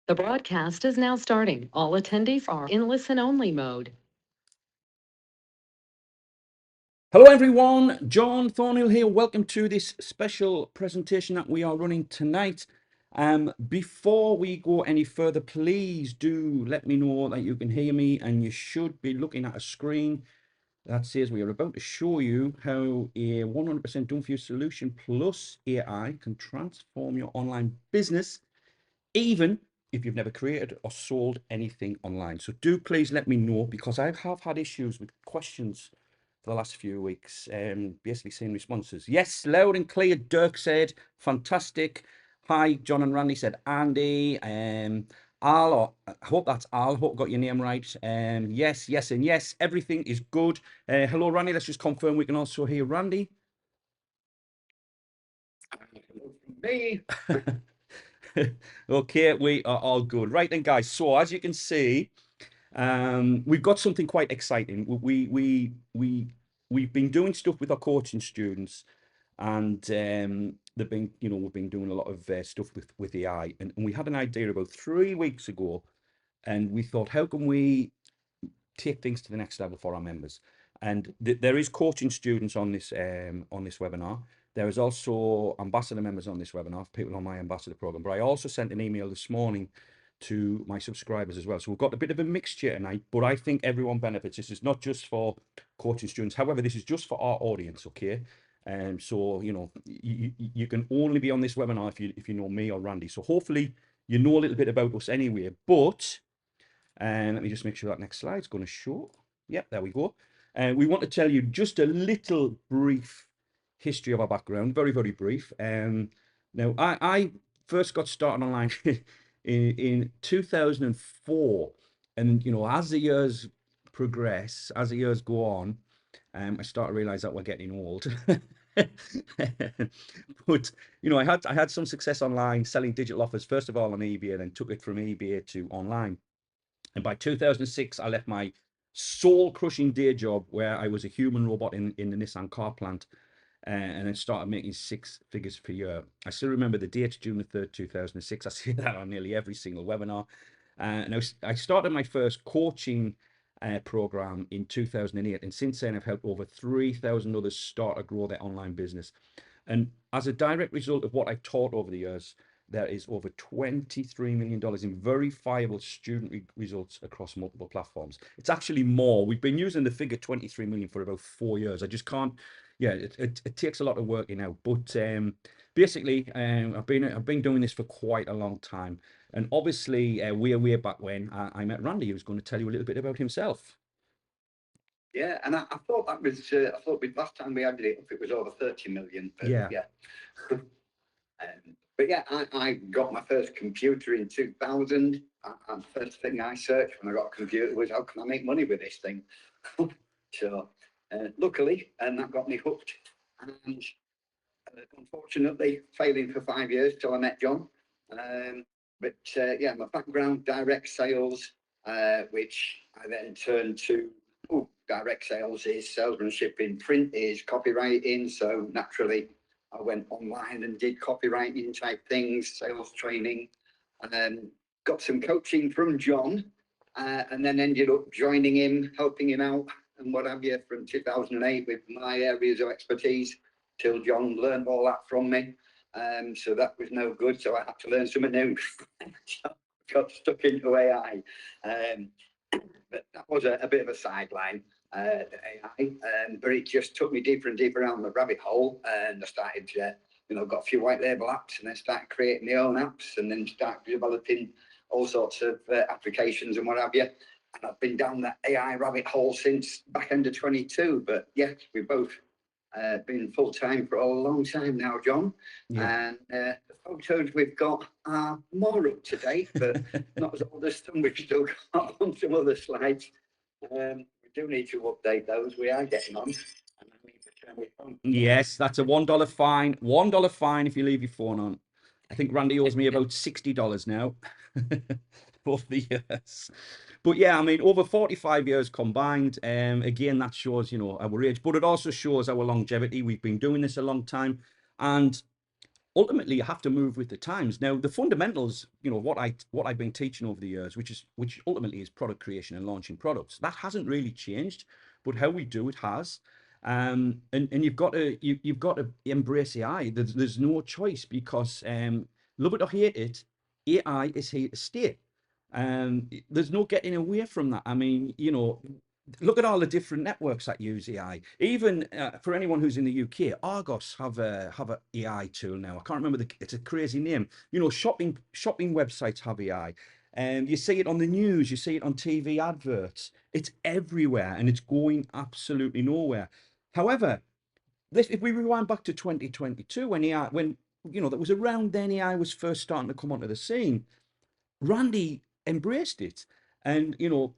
The broadcast is now starting. All attendees are in listen-only mode. Hello everyone, John Thornhill here. Welcome to this special presentation that we are running tonight. Before we go any further, please do let me know that you can hear me, and you should be looking at a screen that says we are about to show you how a 100% done for you solution plus AI can transform your online business, even if you've never created or sold anything online. So do please let me know, because I have had issues with questions for the last few weeks, basically seeing responses. Yes, loud and clear, Dirk said. Fantastic. Hi, John and Randy, said Andy. Al, or I hope that's Al. Hope I got your name right. Yes, yes, and yes. Everything is good. Hello, Randy. Let's just confirm we can also hear Randy. Me. Okay, we are all good. Right then, guys. So as you can see, we've got something quite exciting. We've been doing stuff with our coaching students, and they've been, we've been doing a lot of stuff with AI, and we had an idea about 3 weeks ago, and we thought, how can we take things to the next level for our members? And there is coaching students on this webinar. There is also ambassador members on this webinar, people on my ambassador program. But I also sent an email this morning to my subscribers as well. So we've got a bit of a mixture tonight, but I think everyone benefits. This is not just for coaching students. However, this is just for our audience, okay? So, you can only be on this webinar if you know me or Randy. So hopefully you know a little bit about us anyway. But let me just make sure that next slide is going to show. Yep, there we go. We want to tell you just a little brief history of our background, very, very brief. Now, I first got started online in 2004. And, as the years progress, as the years go on, I start to realize that we're getting old. But, I had some success online selling digital offers, first of all on eBay, and then took it from eBay to online. And by 2006, I left my soul-crushing day job where I was a human robot in the Nissan car plant, and then started making 6 figures per year. I still remember the date, June the 3rd, 2006. I say that on nearly every single webinar. And I started my first coaching program in 2008. And since then, I've helped over 3,000 others start or grow their online business. And as a direct result of what I've taught over the years, there is over $23 million in verifiable student results across multiple platforms. It's actually more. We've been using the figure 23 million for about 4 years. I just can't, it takes a lot of work out. But basically, I've been doing this for quite a long time. And obviously, way back when I met Randy, who's going to tell you a little bit about himself. Yeah, and I thought that was, I thought last time we added it was over 30 million. But Yeah. But yeah, I got my first computer in 2000. And the first thing I searched when I got a computer was, how can I make money with this thing? So luckily, and that got me hooked. And unfortunately, failing for 5 years till I met John. But yeah, my background, direct sales, which I then turned to. Direct sales is salesmanship in print, is copywriting. So naturally, I went online and did copywriting type things, sales training, and then got some coaching from John, and then ended up joining him, helping him out, and what have you, from 2008 with my areas of expertise till John learned all that from me. So that was no good. So I had to learn something new. So got stuck into AI. But that was a bit of a sideline, AI, but it just took me deeper and deeper down the rabbit hole, and I started, got a few white label apps, and then started creating my own apps, and then started developing all sorts of applications and what have you. And I've been down that AI rabbit hole since back end of 22. But yes, we've both been full time for a long time now, John. Yeah. And the photos we've got are more up to date, but not as old as some. We've still got on some other slides. We do need to update those. We are getting on. Yes, that's a $1 fine. $1 fine if you leave your phone on. I think Randy owes me about $60 now for the years. But yeah, I mean, over 45 years combined. Again, that shows, our age, but it also shows our longevity. We've been doing this a long time. And ultimately you have to move with the times. Now, the fundamentals, you know, what I've been teaching over the years, which ultimately is product creation and launching products, that hasn't really changed, but how we do it has. And you've got to embrace AI. There's no choice, because love it or hate it, AI is here to stay. There's no getting away from that. I mean, you know, look at all the different networks that use AI. Even for anyone who's in the UK, Argos have a AI tool now. I can't remember it's a crazy name. You know, shopping websites have AI. And you see it on the news, you see it on TV adverts. It's everywhere, and it's going absolutely nowhere. However, if we rewind back to 2022, when you know, that was around then AI was first starting to come onto the scene, Randy embraced it. And, you know,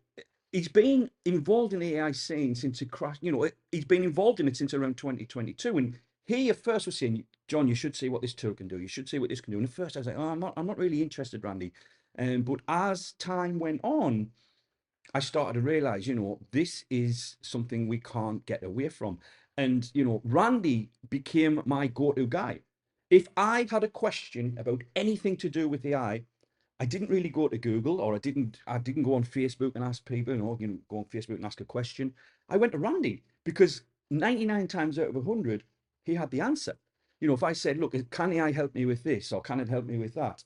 he's been involved in the AI scene since it crashed. You know, he's been involved in it since around 2022. And he at first was saying, John, you should see what this tool can do. You should see what this can do. And at first I was like, oh, I'm not really interested, Randy. But as time went on, I started to realize, you know, this is something we can't get away from. And, you know, Randy became my go-to guy. If I had a question about anything to do with AI, I didn't really go to Google, or I didn't go on Facebook and ask people, go on Facebook and ask a question. I went to Randy, because 99 times out of 100, he had the answer. You know, if I said, look, can AI help me with this, or can it help me with that?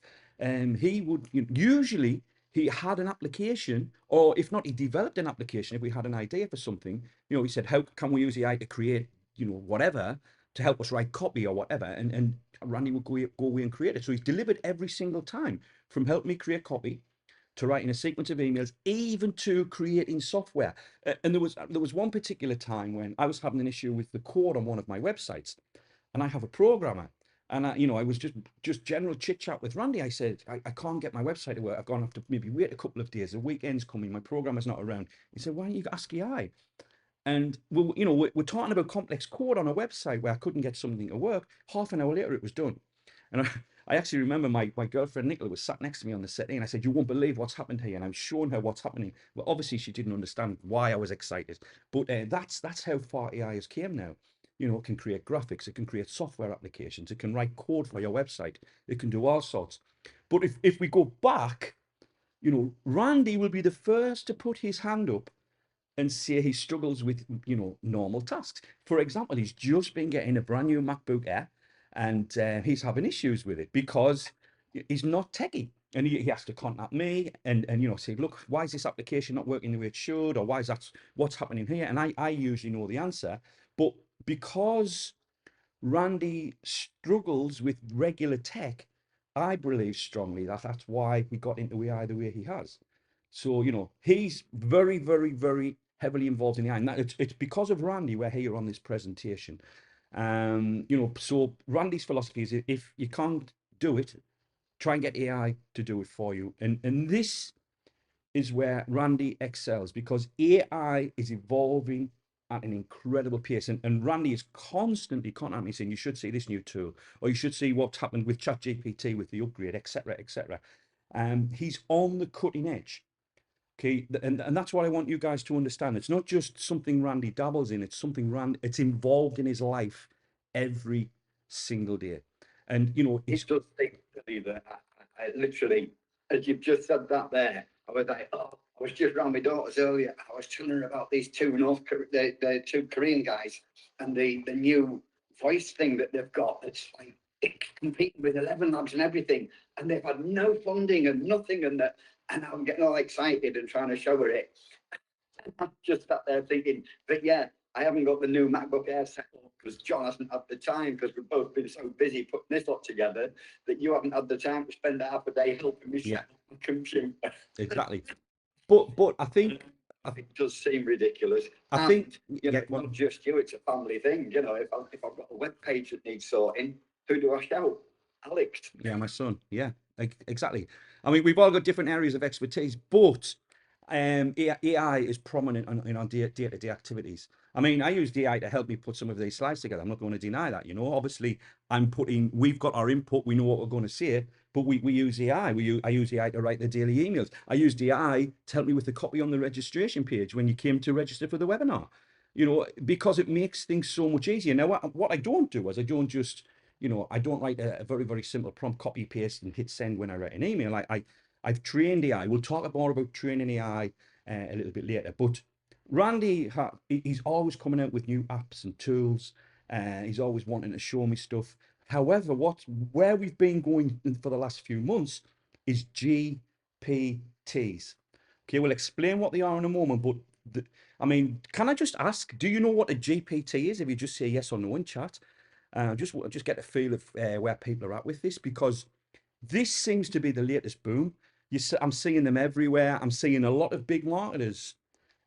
He would, usually he had an application, or if not, he developed an application. If we had an idea for something, you know, he said, how can we use AI to create, you know, whatever, to help us write copy or whatever. And Randy would go away and create it. So he's delivered every single time, from help me create copy to writing a sequence of emails, even to creating software. And there was one particular time when I was having an issue with the code on one of my websites, and I have a programmer. And I was just general chit chat with Randy. I said, I can't get my website to work. I've gone to have to maybe wait a couple of days. The weekend's coming. My programmer's not around. He said, why don't you ask AI? And we're talking about complex code on a website where I couldn't get something to work. Half an hour later, it was done. And I actually remember my girlfriend Nicola was sat next to me on the setting, and I said, "You won't believe what's happened here." And I was showing her what's happening. Well, obviously she didn't understand why I was excited, but that's how far AI has came now. You know, it can create graphics, it can create software applications, it can write code for your website, it can do all sorts. But if we go back, you know, Randy will be the first to put his hand up and say he struggles with, you know, normal tasks. For example, he's just been getting a brand new MacBook Air, and he's having issues with it because he's not techie. And he has to contact me and you know, say, look, why is this application not working the way it should? Or why is that, what's happening here? And I usually know the answer. But because Randy struggles with regular tech, I believe strongly that that's why he got into AI the way he has. So, you know, he's very, very, very heavily involved in AI. And it's because of Randy we're here on this presentation. You know, so Randy's philosophy is, if you can't do it, try and get AI to do it for you. And this is where Randy excels, because AI is evolving at an incredible pace. And Randy is constantly contacting me saying, you should see this new tool, or you should see what's happened with ChatGPT, with the upgrade, etc., etc. He's on the cutting edge. Okay, and that's what I want you guys to understand. It's not just something Randy dabbles in, it's something it's involved in his life every single day. And, you know, It does seem to me that I literally, as you've just said that there, I was like, oh, I was just around my daughter's earlier. I was telling her about these two the two Korean guys, and the new voice thing that they've got. It's like it's competing with 11 Labs and everything, and they've had no funding and nothing, and I'm getting all excited and trying to show her it. I'm just sat there thinking, but yeah, I haven't got the new MacBook Air set up because John hasn't had the time, because we've both been so busy putting this up together that you haven't had the time to spend half a day helping me set up the computer. Exactly. But I think It does seem ridiculous. I think It's not just you, it's a family thing. You know, if I've got a web page that needs sorting, who do I shout? Alex. Yeah, my son. Yeah, exactly. I mean, we've all got different areas of expertise, but AI is prominent in our day-to-day activities. I mean, I use AI to help me put some of these slides together. I'm not going to deny that, you know. Obviously, we've got our input, we know what we're going to say, but we use AI. I use AI to write the daily emails. I used AI to help me with the copy on the registration page when you came to register for the webinar, you know, because it makes things so much easier. Now, what I don't do is I don't just, you know, I don't write a very, very simple prompt, copy, paste, and hit send when I write an email. I've trained AI. We'll talk more about training AI a little bit later. But Randy, he's always coming out with new apps and tools. He's always wanting to show me stuff. However, where we've been going for the last few months is GPTs. Okay, we'll explain what they are in a moment, but I mean, can I just ask, do you know what a GPT is? If you just say yes or no in chat, just get a feel of where people are at with this, because this seems to be the latest boom. I'm seeing them everywhere. I'm seeing a lot of big marketers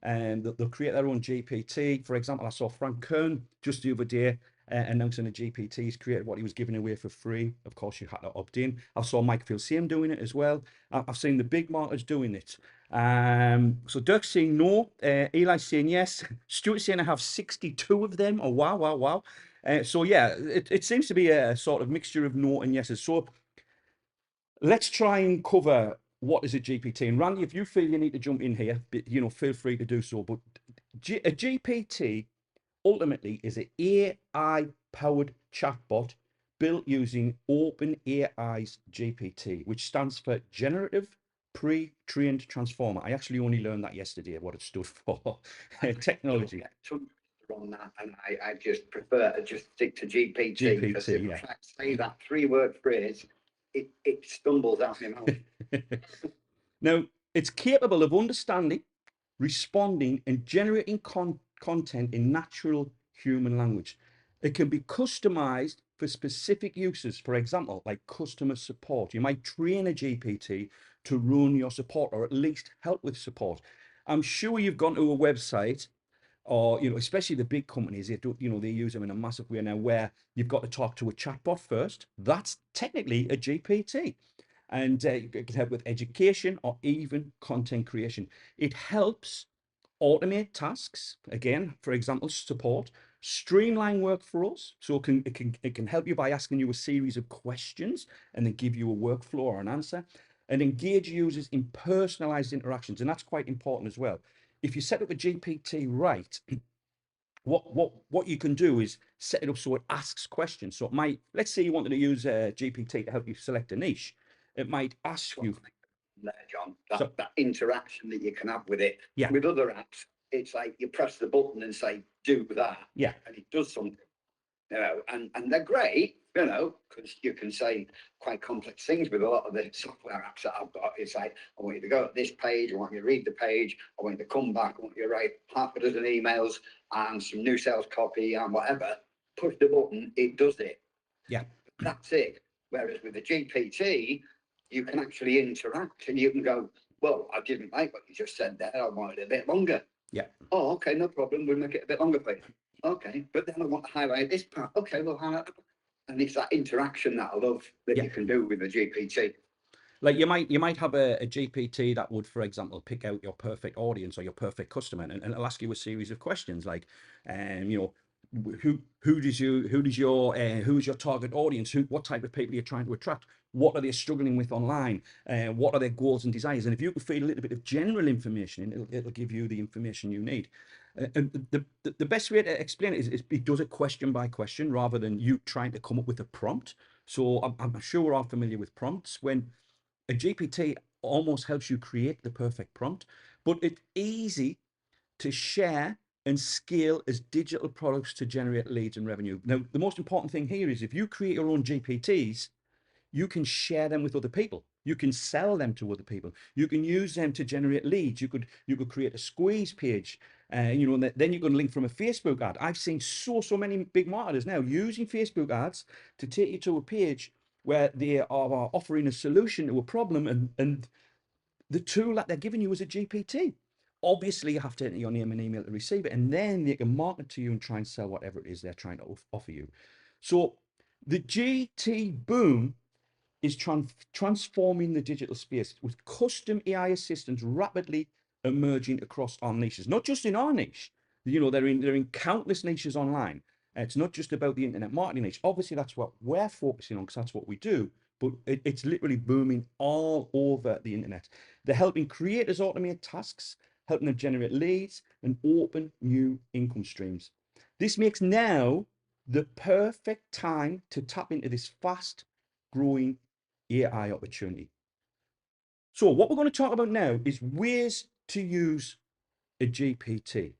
and they'll create their own GPT. For example, I saw Frank Kern just the other day announcing a GPT. He's created what he was giving away for free. Of course, you had to opt in. I saw Mike Filsame doing it as well. I've seen the big marketers doing it. So Dirk's saying no. Eli's saying yes. Stuart's saying I have 62 of them. Oh, wow, wow, wow. So yeah, it seems to be a sort of mixture of no and yeses. So let's try and cover what is a GPT. And Randy, if you feel you need to jump in here, you know, feel free to do so. But a GPT ultimately is an AI-powered chatbot built using OpenAI's GPT, which stands for Generative Pre-trained Transformer. I actually only learned that yesterday, what it stood for. Technology. On that, and I just prefer to just stick to GPT, because if I say that 3-word phrase, it stumbles out my mouth. Now, it's capable of understanding, responding, and generating content in natural human language. It can be customized for specific uses. For example, like customer support. You might train a GPT to run your support, or at least help with support. I'm sure you've gone to a website, or, you know, especially the big companies, they do, you know, they use them in a massive way now, where you've got to talk to a chatbot first. That's technically a GPT. And it can help with education or even content creation. It helps automate tasks, again, for example, support, streamline workflows. So it can help you by asking you a series of questions and then give you a workflow or an answer, and engage users in personalized interactions. And that's quite important as well. If you set up a GPT right, what you can do is set it up so it asks questions. So it might, let's say you wanted to use a GPT to help you select a niche. It might ask you there, John, that interaction that you can have with it. Yeah. With other apps, it's like you press the button and say, do that. Yeah. And it does something. You know, and they're great, you know, because you can say quite complex things with a lot of the software apps that I've got. It's like, I want you to go to this page, I want you to read the page, I want you to come back, I want you to write half a dozen emails and some new sales copy and whatever. Push the button, it does it. Yeah. That's it. Whereas with the GPT, you can actually interact and you can go, well, I didn't like what you just said there, I wanted it a bit longer. Yeah. Oh, okay, no problem, we'll make it a bit longer, please. Okay, but then I want to highlight this part. Okay, well, highlight, and it's that interaction that I love that you can do with the GPT. Like you might have a GPT that would, for example, pick out your perfect audience or your perfect customer, and it'll ask you a series of questions like, you know, who's your target audience? What type of people you're trying to attract? What are they struggling with online? What are their goals and desires? And if you can feed a little bit of general information in, it'll give you the information you need. And the best way to explain it is it does it question by question rather than you trying to come up with a prompt. So I'm sure we're all familiar with prompts. When a GPT almost helps you create the perfect prompt, but it's easy to share and scale as digital products to generate leads and revenue. Now, the most important thing here is if you create your own GPTs, you can share them with other people. You can sell them to other people. You can use them to generate leads. You could create a squeeze page, you know, and then you can link from a Facebook ad. I've seen so many big marketers now using Facebook ads to take you to a page where they are offering a solution to a problem, and the tool that they're giving you is a GPT. Obviously, you have to enter your name and email to receive it, and then they can market to you and try and sell whatever it is they're trying to offer you. So the GT boom is transforming the digital space with custom AI assistants rapidly emerging across our niches. Not just in our niche, you know, they're in countless niches online. It's not just about the internet marketing niche. Obviously, that's what we're focusing on because that's what we do. But it's literally booming all over the internet. They're helping creators automate tasks, helping them generate leads and open new income streams. This makes now the perfect time to tap into this fast growing AI opportunity. So what we're going to talk about now is ways to use a GPT.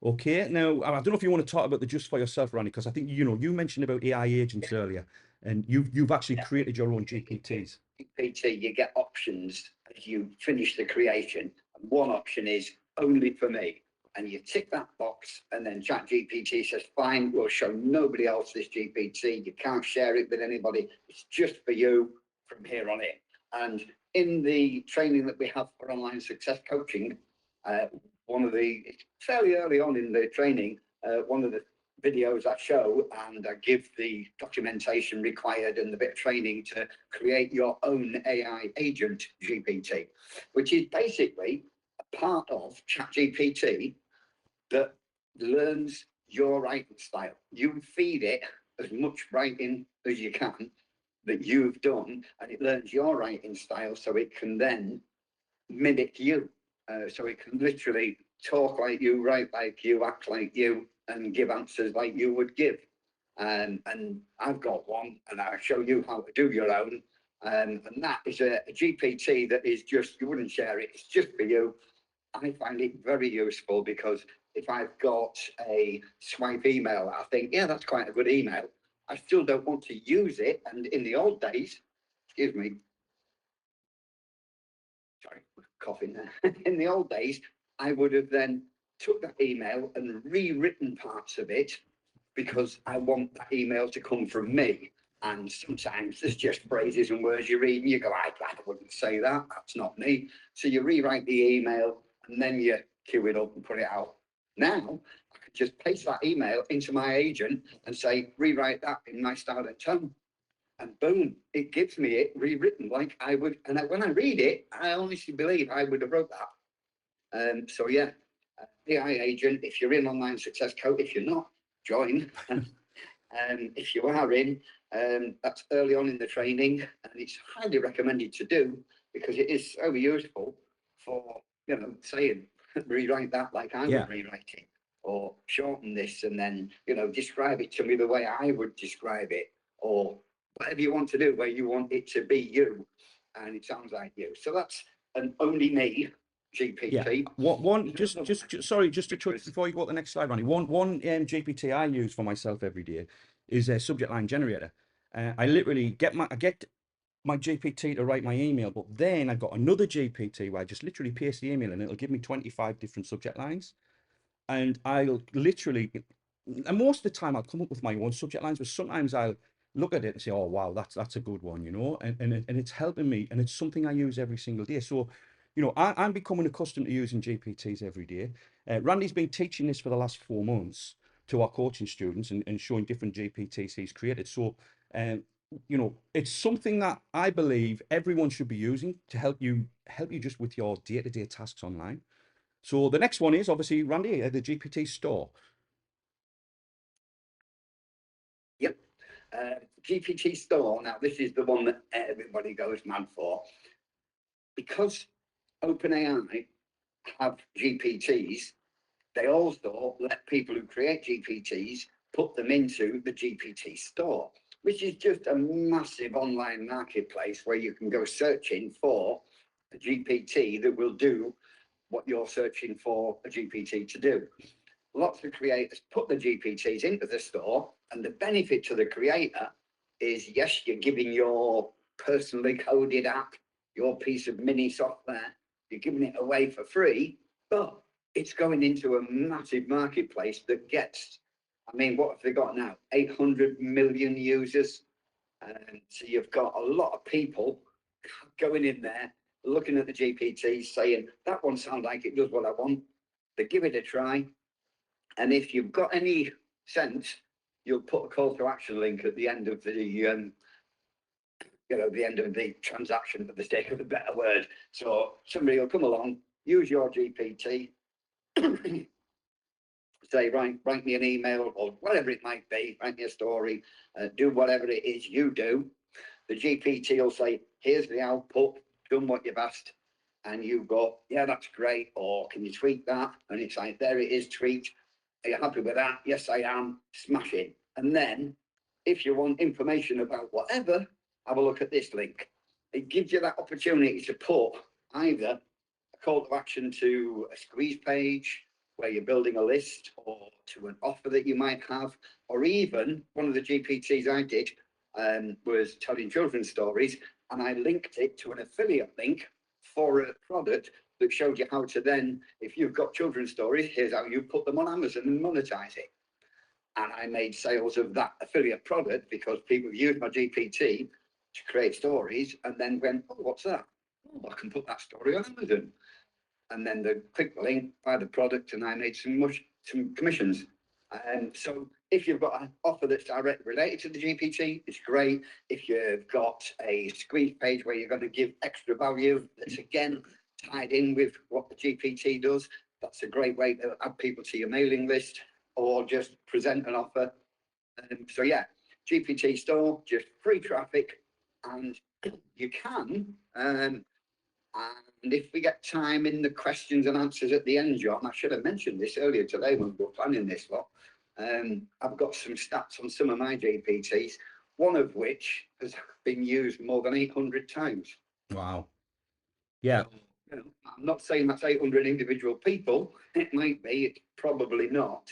Okay, now I don't know if you want to talk about the just for yourself, Randy, because I think you mentioned about AI agents earlier, and you've actually created your own GPTs. GPT, you get options as you finish the creation. And one option is only for me. And you tick that box, and then ChatGPT says, fine, we'll show nobody else this GPT. You can't share it with anybody. It's just for you from here on in. And in the training that we have for online success coaching, it's fairly early on in the training, one of the videos I show, and I give the documentation required and the bit of training to create your own AI agent GPT, which is basically a part of ChatGPT that learns your writing style. You feed it as much writing as you can that you've done, and it learns your writing style so it can then mimic you. So it can literally talk like you, write like you, act like you, and give answers like you would give. And I've got one, and I'll show you how to do your own. And that is a GPT that is just, you wouldn't share it, it's just for you. I find it very useful because if I've got a swipe email, I think, yeah, that's quite a good email. I still don't want to use it. And in the old days, excuse me, sorry, coughing there. In the old days, I would have then took that email and rewritten parts of it because I want that email to come from me. And sometimes there's just phrases and words you read and you go, I wouldn't say that, that's not me. So you rewrite the email and then you queue it up and put it out. Now, I could just paste that email into my agent and say, rewrite that in my style and tone. And boom, it gives me it rewritten like I would. And when I read it, I honestly believe I would have wrote that. So yeah, AI agent, if you're in online success coach, if you're not, join. If you are in, that's early on in the training, and it's highly recommended to do because it is so useful for, saying, rewrite that like I would rewrite it, or shorten this and then, describe it to me the way I would describe it, or whatever you want to do, where you want it to be you, and it sounds like you. So that's an only me GPT. Yeah. One just sorry, just to touch before you go to the next slide, Ronnie. One GPT I use for myself every day is a subject line generator. I literally get my GPT to write my email, but then I've got another GPT where I just literally paste the email and it'll give me 25 different subject lines. And I'll literally, and most of the time I'll come up with my own subject lines, but sometimes I'll look at it and say, oh wow, that's a good one, and it's helping me, and it's something I use every single day. So I'm becoming accustomed to using GPTs every day. Randy's been teaching this for the last 4 months to our coaching students and showing different GPTs he's created. So it's something that I believe everyone should be using to help you just with your day-to-day tasks online. So the next one is obviously, Randy, the GPT store. Yep. GPT store. Now, this is the one that everybody goes mad for. Because OpenAI have GPTs, they also let people who create GPTs put them into the GPT store, which is just a massive online marketplace where you can go searching for a GPT that will do what you're searching for a GPT to do. Lots of creators put the GPTs into the store, and the benefit to the creator is, yes, you're giving your personally coded app, your piece of mini software, you're giving it away for free, but it's going into a massive marketplace that gets, what have they got now? 800 million users. And so you've got a lot of people going in there, looking at the GPT, saying, that one sounds like it does what I want. They give it a try. And if you've got any sense, you'll put a call to action link at the end of the, the end of the transaction, for the sake of a better word. So somebody will come along, use your GPT, say, write me an email or whatever it might be, write me a story, do whatever it is you do. The GPT will say, here's the output, done what you've asked. And you go, yeah, that's great. Or can you tweak that? And it's like, there it is, tweaked. Are you happy with that? Yes, I am. Smash it. And then if you want information about whatever, have a look at this link. It gives you that opportunity to put either a call to action to a squeeze page where you're building a list, or to an offer that you might have, or even one of the GPTs I did was telling children's stories, and I linked it to an affiliate link for a product that showed you how to then, if you've got children's stories, here's how you put them on Amazon and monetize it. And I made sales of that affiliate product because people used my GPT to create stories and then went, oh, what's that? Oh, I can put that story on Amazon. And then they click the link, buy the product, and I made some commissions. And so if you've got an offer that's directly related to the GPT, it's great. If you've got a squeeze page where you're going to give extra value, that's again tied in with what the GPT does, that's a great way to add people to your mailing list, or just present an offer. So yeah, GPT store, just free traffic, and you can. And if we get time in the questions and answers at the end, John, I should have mentioned this earlier today when we were planning this lot. I've got some stats on some of my GPTs, one of which has been used more than 800 times. Wow. Yeah. You know, I'm not saying that's 800 individual people. It might be, it's probably not,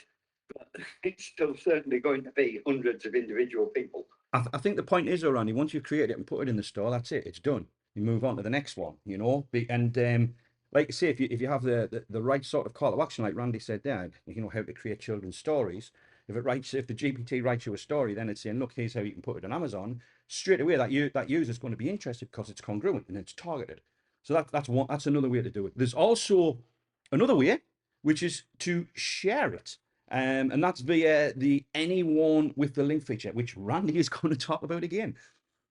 but it's still certainly going to be hundreds of individual people. I think the point is, Randy, once you've created it and put it in the store, that's it. It's done. You move on to the next one, you know. And like I say, if you have the right sort of call to action, like Randy said there, you know how to create children's stories. If the GPT writes you a story, then it's saying, look, here's how you can put it on Amazon. Straight away, that user is going to be interested because it's congruent and it's targeted. So that's another way to do it. There's also another way, which is to share it. And that's via the anyone with the link feature, which Randy is going to talk about again.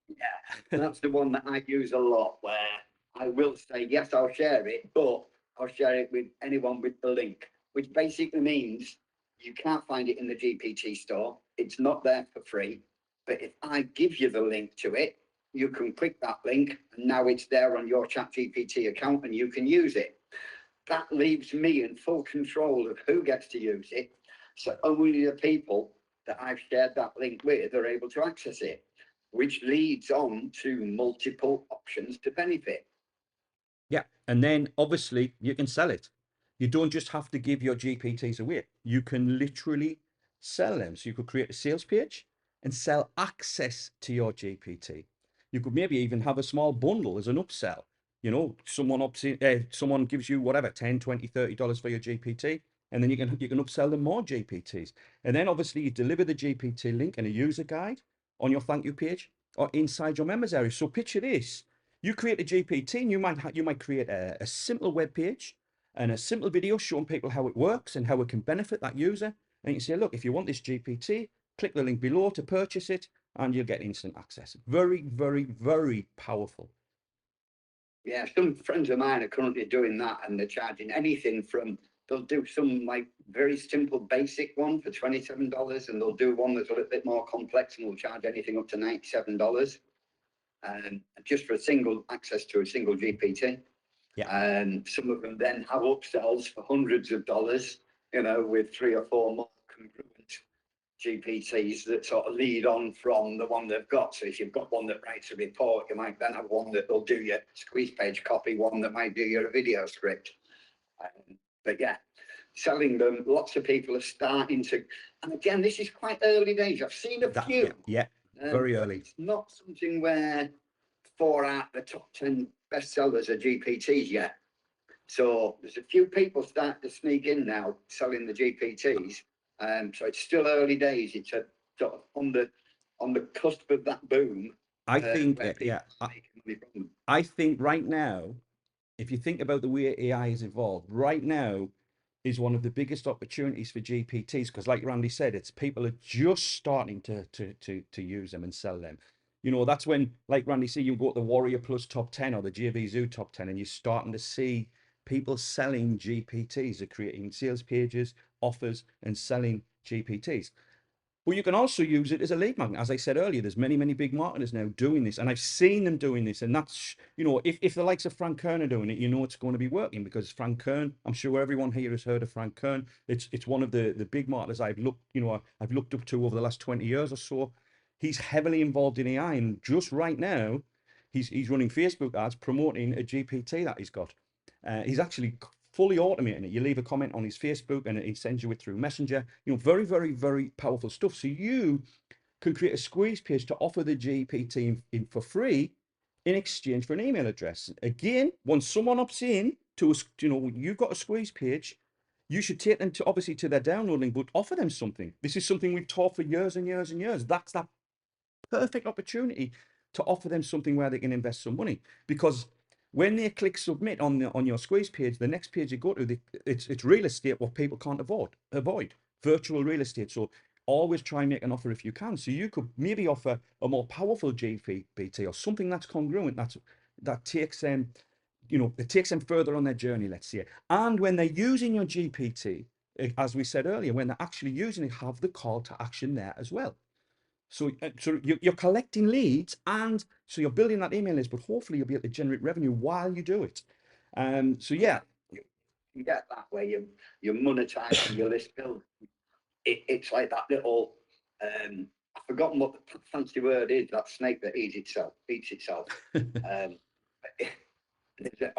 Yeah, that's the one that I use a lot, where I will say, yes, I'll share it, but I'll share it with anyone with the link, which basically means you can't find it in the GPT store. It's not there for free. But if I give you the link to it, you can click that link, and now it's there on your ChatGPT account and you can use it. That leaves me in full control of who gets to use it. So only the people that I've shared that link with are able to access it, which leads on to multiple options to benefit. Yeah, and then obviously you can sell it. You don't just have to give your GPTs away. You can literally sell them. So you could create a sales page and sell access to your GPT. You could maybe even have a small bundle as an upsell. You know, someone gives you whatever, 10, 20, $30 for your GPT, and then you can upsell them more GPTs. And then obviously you deliver the GPT link and a user guide on your thank you page or inside your members area. So picture this. You create a GPT and you might create a simple web page and a simple video showing people how it works and how it can benefit that user. And you can say, look, if you want this GPT, click the link below to purchase it and you'll get instant access. Very, very, very powerful. Yeah, some friends of mine are currently doing that, and they're charging anything from, they'll do some like very simple basic one for $27, and they'll do one that's a little bit more complex and will charge anything up to $97. Just for a single access to a single GPT. Yeah. And some of them then have upsells for hundreds of dollars, you know, with 3 or 4 more congruent GPTs that sort of lead on from the one they've got. So if you've got one that writes a report, you might then have one that will do your squeeze page copy, one that might do your video script. But yeah, selling them, lots of people are starting to, and again, this is quite early days. I've seen a few. Yeah, very early. It's not something where 4 out of the top 10 bestsellers are GPTs yet. So there's a few people starting to sneak in now selling the GPTs. So it's still early days. It's a sort of on the cusp of that boom. I think, I think right now, if you think about the way AI has evolved, right now is one of the biggest opportunities for GPTs, because like Randy said, it's people are just starting to use them and sell them. You know, that's when, like Randy said, you go to the Warrior Plus top 10 or the JVZoo top 10, and you're starting to see people selling GPTs, are creating sales pages, offers, and selling GPTs. But you can also use it as a lead magnet. As I said earlier, there's many, many big marketers now doing this, and I've seen them doing this. And that's, you know, if the likes of Frank Kern are doing it, you know it's going to be working, because Frank Kern, I'm sure everyone here has heard of Frank Kern. It's one of the big marketers I've looked up to over the last 20 years or so. He's heavily involved in AI, and just right now, he's running Facebook ads promoting a GPT that he's got. He's actually fully automating it. You leave a comment on his Facebook and he sends you it through Messenger. You know, very, very, very powerful stuff. So you can create a squeeze page to offer the GPT in for free in exchange for an email address. Again, once someone opts in to, you know, you've got a squeeze page, you should take them to, obviously, to their downloading, but offer them something. This is something we've taught for years and years and years. That's that perfect opportunity to offer them something where they can invest some money, because when they click submit on your squeeze page, the next page you go to, it's real estate, what people can't avoid virtual real estate. So always try and make an offer if you can. So you could maybe offer a more powerful GPT or something that's congruent, that takes them, you know, it takes them further on their journey, let's say. And when they're using your GPT, as we said earlier, when they're actually using it, have the call to action there as well. So, you're collecting leads, and so you're building that email list, but hopefully you'll be able to generate revenue while you do it. So yeah, You get that way, you're monetizing your list build. It's like that little, I've forgotten what the fancy word is, that snake that eats itself. There's a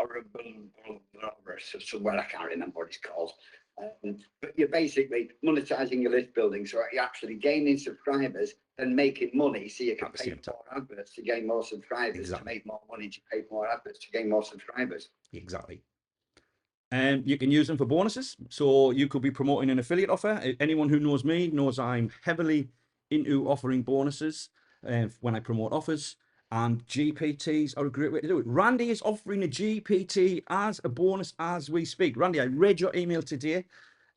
somewhere, I can't remember what it's called. But you're basically monetizing your list building, so you're actually gaining subscribers and making money, so you can pay for more adverts to gain more subscribers, Exactly. to make more money, to pay for more adverts to gain more subscribers. Exactly. And you can use them for bonuses. So you could be promoting an affiliate offer. Anyone who knows me knows I'm heavily into offering bonuses when I promote offers, and GPTs are a great way to do it. Randy is offering a GPT as a bonus as we speak. Randy, I read your email today.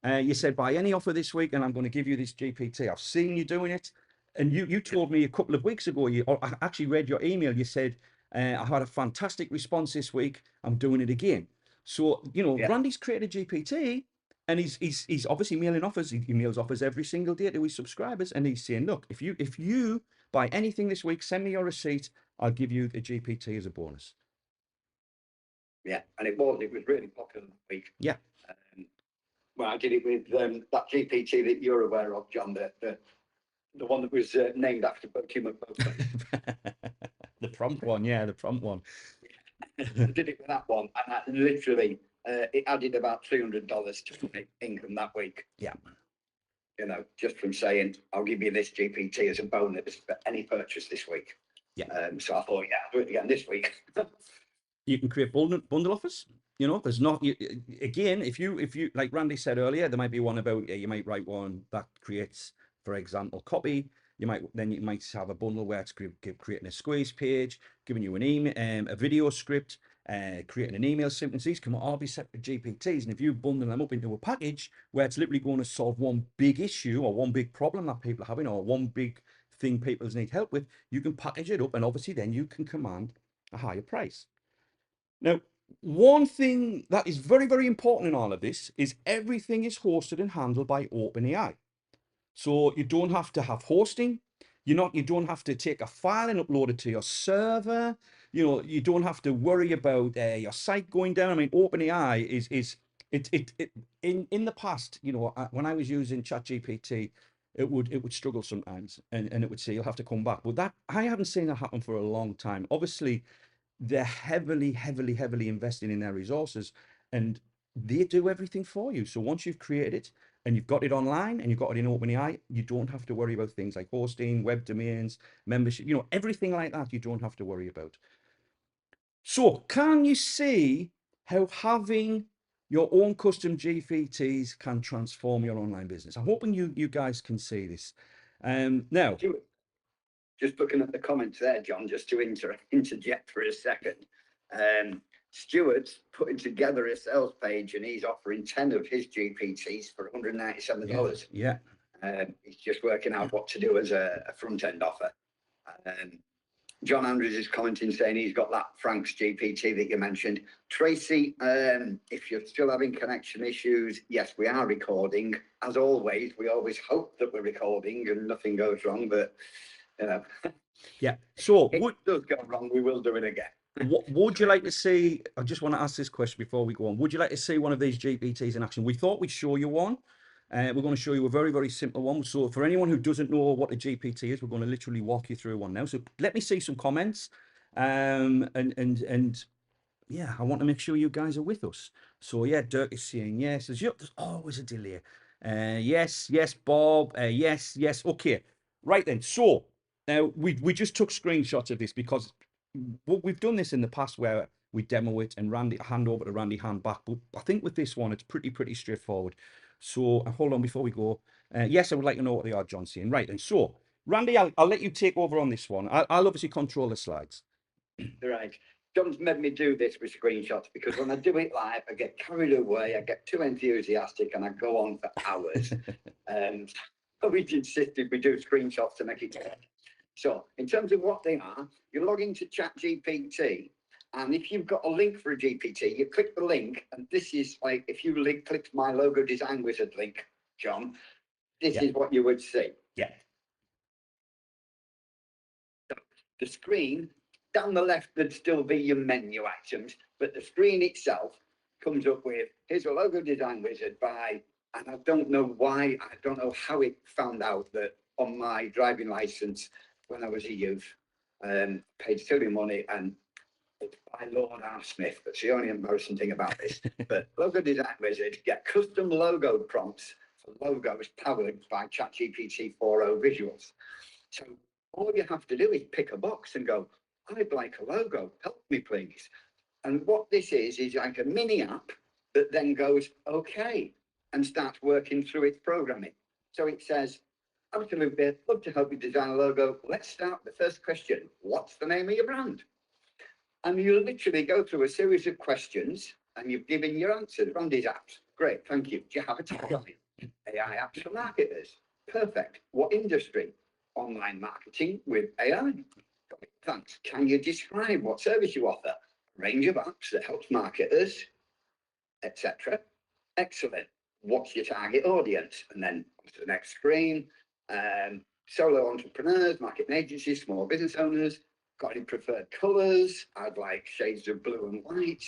You said buy any offer this week and I'm going to give you this GPT. I've seen you doing it. And you told me a couple of weeks ago, or I actually read your email, you said, I had a fantastic response this week, I'm doing it again. So, you know, Yeah. Randy's created a GPT, and he's obviously mailing offers. He mails offers every single day to his subscribers, and he's saying, look, if you buy anything this week, send me your receipt, I'll give you the GPT as a bonus. Yeah, and it was really popular that week. Yeah. Well, I did it with that GPT that you're aware of, John, the one that was named after Bertie McBoatman. The prompt one, yeah, the prompt one. I did it with that one, and that literally it added about $300 to my income that week. Yeah. You know, just from saying, I'll give you this GPT as a bonus for any purchase this week. Yeah. So I thought, yeah, I'll do it again this week. You can create bundle offers. You know, there's not, again, if you, like Randy said earlier, there might be one about, you might write one that creates, for example, copy. You might have a bundle where it's creating a squeeze page, giving you an email, a video script, creating an email sentence. These can all be separate GPTs. And if you bundle them up into a package where it's literally going to solve one big issue or one big problem that people are having, or one big thing people need help with, you can package it up, and obviously then you can command a higher price. Now, one thing that is very, very important in all of this is everything is hosted and handled by OpenAI. So you don't have to have hosting. You don't have to take a file and upload it to your server. You know, you don't have to worry about your site going down. I mean, OpenAI is in the past, you know, when I was using ChatGPT, it would struggle sometimes, and it would say you'll have to come back. But that, I haven't seen that happen for a long time. Obviously, they're heavily investing in their resources, and they do everything for you. So once you've created it and you've got it online and you've got it in OpenAI, you don't have to worry about things like hosting, web domains, membership, you know, everything like that you don't have to worry about. So can you see how having your own custom GPTs can transform your online business? I'm hoping you guys can see this. Now, just looking at the comments there, John, just to interject for a second. Stuart's putting together a sales page and he's offering 10 of his GPTs for $197. Yeah. He's just working out what to do as a front end offer. John Andrews is commenting saying he's got that Frank's GPT that you mentioned. Tracy, if you're still having connection issues, yes, we are recording. As always, we always hope that we're recording and nothing goes wrong, but you know. Yeah. So if it does go wrong, we will do it again. What would you like to see? I just want to ask this question before we go on. Would you like to see one of these GPTs in action? We thought we'd show you one. We're going to show you a very, very simple one. So for anyone who doesn't know what a GPT is, we're going to literally walk you through one now. So let me see some comments. And yeah, I want to make sure you guys are with us. So yeah, Dirk is saying yes. There's always a delay. Yes, Bob. Yes. Okay, right then. So now we just took screenshots of this because we've done this in the past where we demo it and hand over to Randy, hand back. But I think with this one, it's pretty straightforward. So hold on before we go. Yes, I would like to know what they are, John saying. Right then. So Randy, I'll let you take over on this one. I'll obviously control the slides. Right. John's made me do this with screenshots because when I do it live, I get carried away, I get too enthusiastic, and I go on for hours. So we insisted we do screenshots to make it good. So in terms of what they are, you log into Chat GPT, and if you've got a link for a GPT, you click the link, and this is like if you clicked my logo design wizard link, John, this is what you would see. Yeah. The screen down the left would still be your menu items, but the screen itself comes up with, here's a logo design wizard by, and I don't know why, I don't know how it found out that on my driving license when I was a youth, paid silly money, and it's by Lord R. Smith. That's the only embarrassing thing about this. But logo design wizard get custom logo prompts for logos powered by ChatGPT 4.0 visuals. So all you have to do is pick a box and go, I'd like a logo, help me please. And what this is like a mini app that then goes, okay, and starts working through its programming. So it says, absolutely, love to help you design a logo. Let's start with the first question. What's the name of your brand? And you literally go through a series of questions and you've given your answers. Randy's apps. Great, thank you. Do you have a tagline? AI apps for marketers. Perfect. What industry? Online marketing with AI. Thanks. Can you describe what service you offer? Range of apps that helps marketers, etc. Excellent. What's your target audience? And then to the next screen. Solo entrepreneurs, marketing agencies, small business owners. Got any preferred colors? I'd like shades of blue and white.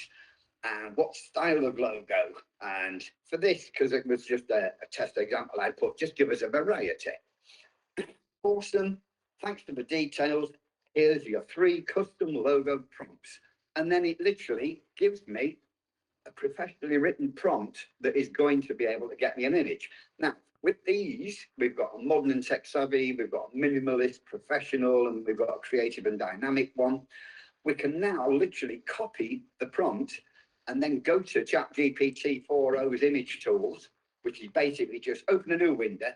And what style of logo? And for this, because it was just a test example, I put just give us a variety. Awesome. Thanks for the details. Here's your 3 custom logo prompts. And then it literally gives me a professionally written prompt that is going to be able to get me an image. Now, with these, we've got a modern and tech savvy, we've got a minimalist, professional, and we've got a creative and dynamic one. We can now literally copy the prompt and then go to ChatGPT 4.0's image tools, which is basically just open a new window,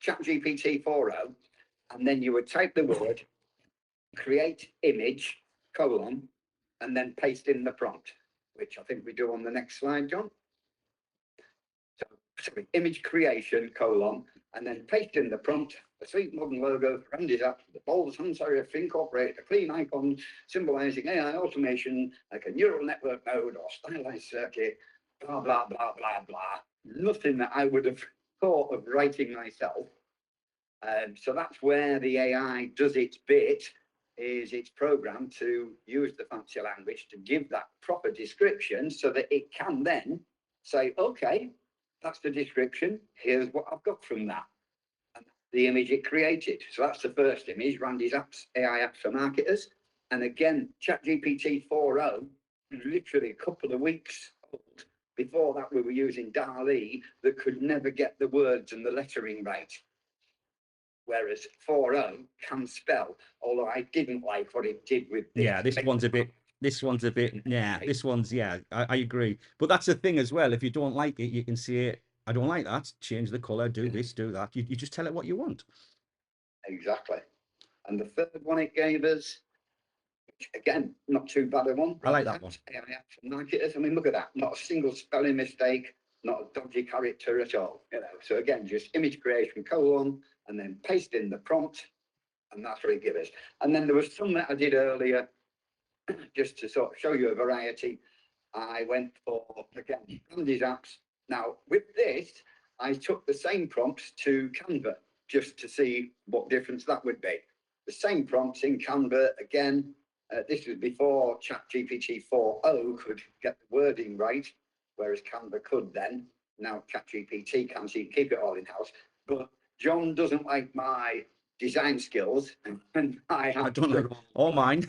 ChatGPT 4.0, and then you would type the word, create image, and then paste in the prompt, which I think we do on the next slide, John. So, sorry, image creation, and then paste in the prompt, a sweet modern logo, Randy's app, the bold sans serif incorporate a clean icon symbolizing AI automation like a neural network node or stylized circuit, blah, blah, blah, blah, blah. Nothing that I would have thought of writing myself. So that's where the AI does its bit, is it's programmed to use the fancy language to give that proper description so that it can then say, okay, that's the description, here's what I've got from that. And the image it created. So that's the first image, Randy's apps, AI apps for marketers. And again, ChatGPT 4.0, literally a couple of weeks old. Before that, we were using DALL-E that could never get the words and the lettering right. Whereas 4.0 can spell, although I didn't like what it did with this. Yeah, this one's a bit, yeah, this one's, yeah, I agree. But that's the thing as well. If you don't like it, you can say, I don't like that, change the color, do this, do that. You just tell it what you want. Exactly. And the third one it gave us, which again, not too bad a one. I like that one. AI apps for marketers. I mean, look at that. Not a single spelling mistake, not a dodgy character at all. You know, so again, just image creation, and then paste in the prompt, and that's what it gives us. And then there was some that I did earlier, just to sort of show you a variety. I went for, again, Andy's apps. Now, with this, I took the same prompts to Canva just to see what difference that would be. The same prompts in Canva, again, this was before ChatGPT 4.0 could get the wording right, whereas Canva could then. Now ChatGPT can, so you can keep it all in-house. But John doesn't like my design skills, and I don't know. All mine.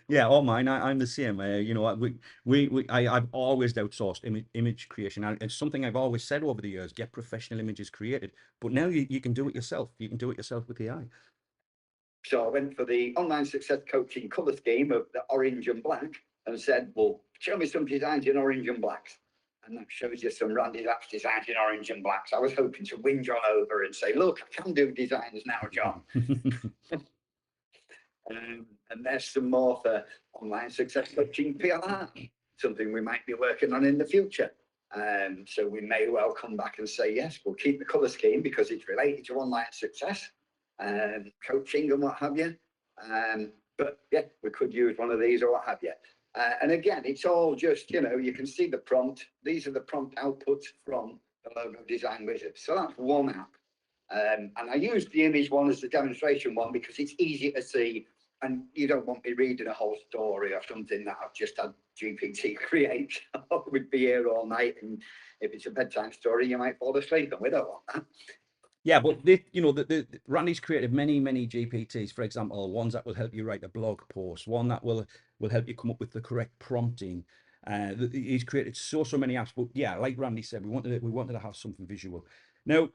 Yeah, all mine. I'm the same. You know, I've always outsourced image creation. It's something I've always said over the years: get professional images created. But now you can do it yourself. You can do it yourself with AI. So I went for the online success coaching color scheme of the orange and black, and said, well, show me some designs in orange and blacks. And that shows you some Randy Lap's designs in orange and blacks. I was hoping to win John over and say, look, I can do designs now, John. And there's some more for online success coaching PLR, something we might be working on in the future. So we may well come back and say, yes, we'll keep the color scheme because it's related to online success, coaching and what have you. But yeah, we could use one of these or what have you. And again, it's all just, you know, you can see the prompt. These are the prompt outputs from the Logo Design Wizard. So that's one app. And I used the image one as the demonstration one because it's easy to see, and you don't want me reading a whole story or something that I've just had GPT create. I would be here all night, and if it's a bedtime story, you might fall asleep, and we don't want that. Yeah, but you know, Randy's created many GPTs. For example, ones that will help you write a blog post, one that will help you come up with the correct prompting. He's created so many apps. But yeah, like Randy said, we wanted to have something visual. Now,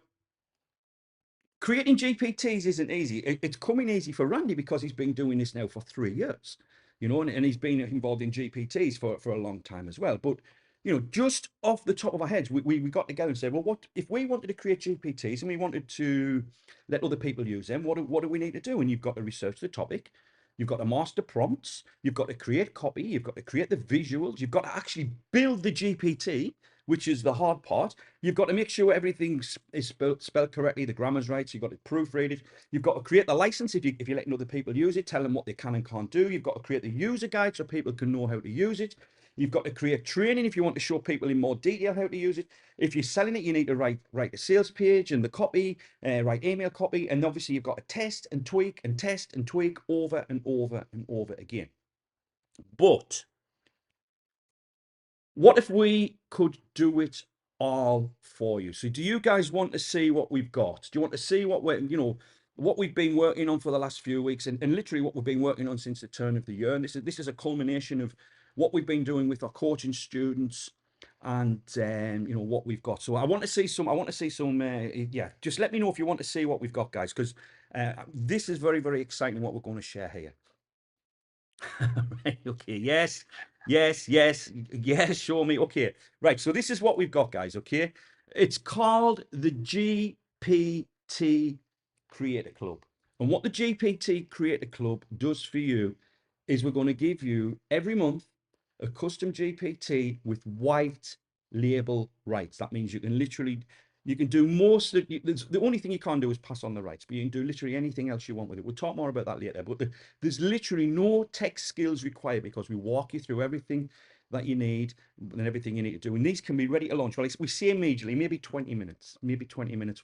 creating GPTs isn't easy. It's coming easy for Randy because he's been doing this now for 3 years, you know, and he's been involved in GPTs for a long time as well. But you know, just off the top of our heads, we got together and said, well, what if we wanted to create GPTs and we wanted to let other people use them? What do we need to do? And you've got to research the topic, you've got to master prompts, you've got to create copy, you've got to create the visuals, you've got to actually build the GPT, which is the hard part. You've got to make sure everything is spelled correctly, the grammar's right, so you've got to proofread it. You've got to create the license if you're letting other people use it, tell them what they can and can't do. You've got to create the user guide so people can know how to use it. You've got to create training if you want to show people in more detail how to use it. If you're selling it, you need to write a sales page and the copy, write email copy, and obviously you've got to test and tweak and test and tweak over and over and over again. But what if we could do it all for you? So do you guys want to see what we've got? Do you want to see what what we've been working on for the last few weeks, and literally what we've been working on since the turn of the year? And this is a culmination of what we've been doing with our coaching students, and you know what we've got. So I want to see some. Yeah, just let me know if you want to see what we've got, guys, because this is very exciting what we're going to share here. Right, okay, yes, show me. Okay, right, so this is what we've got, guys. Okay, it's called the GPT Creator Club. And what the GPT Creator Club does for you is we're going to give you every month a custom GPT with white label rights. That means you can literally, you can do most of the only thing you can't do is pass on the rights, but you can do literally anything else you want with it. We'll talk more about that later, but there's literally no tech skills required because we walk you through everything that you need and everything you need to do. And these can be ready to launch. Well, we say immediately, maybe 20 minutes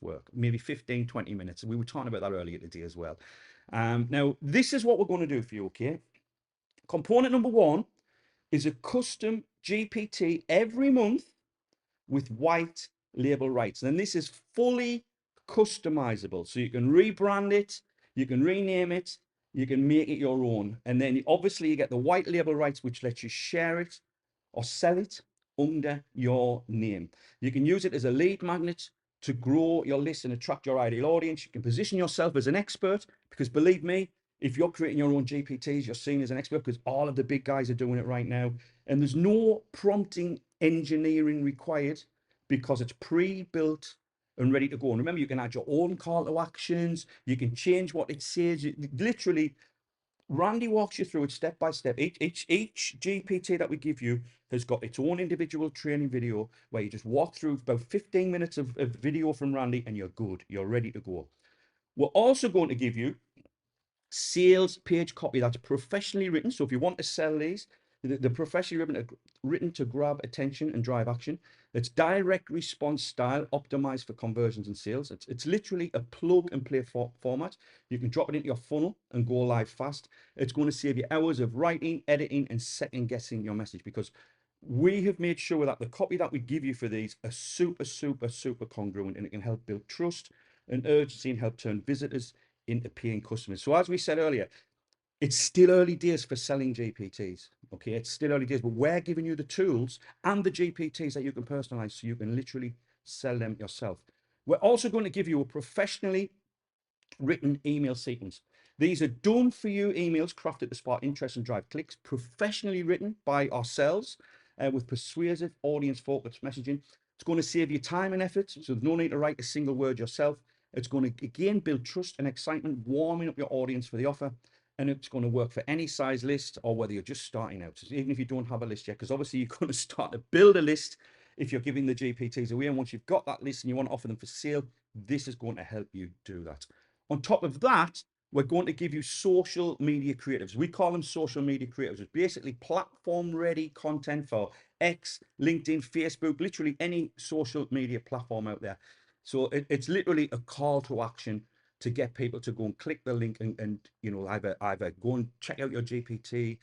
work, maybe 15, 20 minutes. And we were talking about that earlier today as well. Now, this is what we're going to do for you, okay? Component number one is a custom GPT every month with white label rights. And this is fully customizable. So you can rebrand it, you can rename it, you can make it your own. And then obviously you get the white label rights, which lets you share it or sell it under your name. You can use it as a lead magnet to grow your list and attract your ideal audience. You can position yourself as an expert because believe me, if you're creating your own GPTs, you're seen as an expert because all of the big guys are doing it right now. And there's no prompting engineering required because it's pre-built and ready to go. And remember, you can add your own call to actions. You can change what it says. Literally, Randy walks you through it step by step. Each GPT that we give you has got its own individual training video where you just walk through about 15 minutes of video from Randy and you're good. You're ready to go. We're also going to give you sales page copy that's professionally written. So if you want to sell these, they're professionally written to grab attention and drive action. It's direct response style, optimized for conversions and sales. It's literally a plug and play format. You can drop it into your funnel and go live fast. It's going to save you hours of writing, editing, and second guessing your message, because we have made sure that the copy that we give you for these are super congruent, and it can help build trust and urgency and help turn visitors into paying customers. So as we said earlier, it's still early days for selling GPTs. Okay, it's still early days, but we're giving you the tools and the GPTs that you can personalize so you can literally sell them yourself. We're also going to give you a professionally written email sequence. These are done for you emails crafted to spark interest and drive clicks, professionally written by ourselves with persuasive audience focused messaging. It's going to save you time and effort, so there's no need to write a single word yourself. It's going to again build trust and excitement, warming up your audience for the offer. And it's going to work for any size list or whether you're just starting out. So even if you don't have a list yet, because obviously you're going to start to build a list if you're giving the GPTs away. And once you've got that list and you want to offer them for sale, this is going to help you do that. On top of that, we're going to give you social media creatives. We call them social media creatives. It's basically platform ready content for X, LinkedIn, Facebook, literally any social media platform out there. So it's literally a call to action to get people to go and click the link and you know, either go and check out your GPT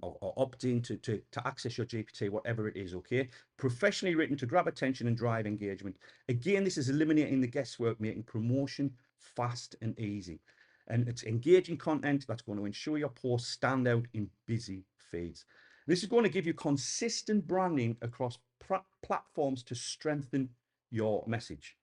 or opt in to access your GPT, whatever it is. Okay, professionally written to grab attention and drive engagement. Again, this is eliminating the guesswork, making promotion fast and easy. And it's engaging content that's going to ensure your posts stand out in busy feeds. This is going to give you consistent branding across platforms to strengthen your message.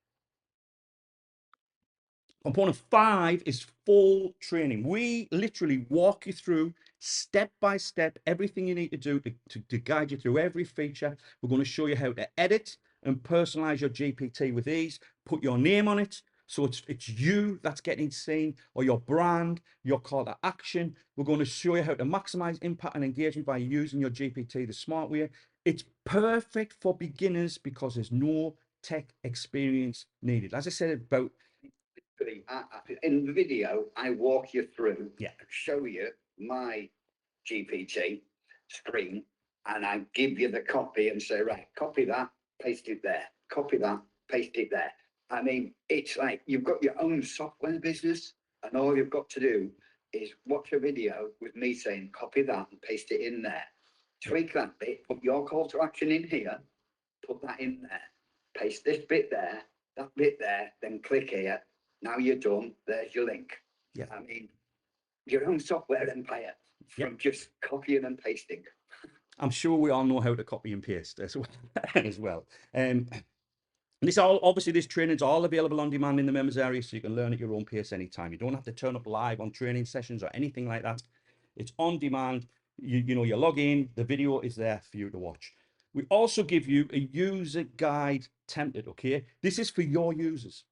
Component 5 is full training. We literally walk you through step by step everything you need to do to guide you through every feature. We're going to show you how to edit and personalize your GPT with ease, put your name on it, so it's you that's getting seen, or your brand, your call to action. We're going to show you how to maximize impact and engagement by using your GPT the smart way. It's perfect for beginners because there's no tech experience needed. As I said about in the video, I walk you through, Yeah. show you my GPT screen, and I give you the copy and say, right, copy that, paste it there, copy that, paste it there. I mean, it's like you've got your own software business, and all you've got to do is watch a video with me saying, copy that and paste it in there. Tweak that bit, put your call to action in here, put that in there, paste this bit there, that bit there, then click here. Now you're done. There's your link. Yeah. I mean, your own software empire from just copying and pasting. I'm sure we all know how to copy and paste as well. as well. And this obviously this training's all available on demand in the members area, so you can learn at your own pace anytime. You don't have to turn up live on training sessions or anything like that. It's on demand. You know, you log in, the video is there for you to watch. We also give you a user guide template. Okay, this is for your users.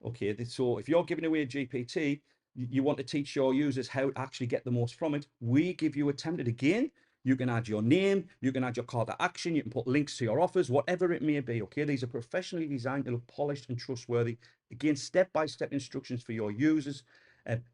Okay, so if you're giving away a GPT, you want to teach your users how to actually get the most from it. We give you a template again. You can add your name, you can add your call to action, you can put links to your offers, whatever it may be. Okay, these are professionally designed to look polished and trustworthy. Again, step-by-step instructions for your users.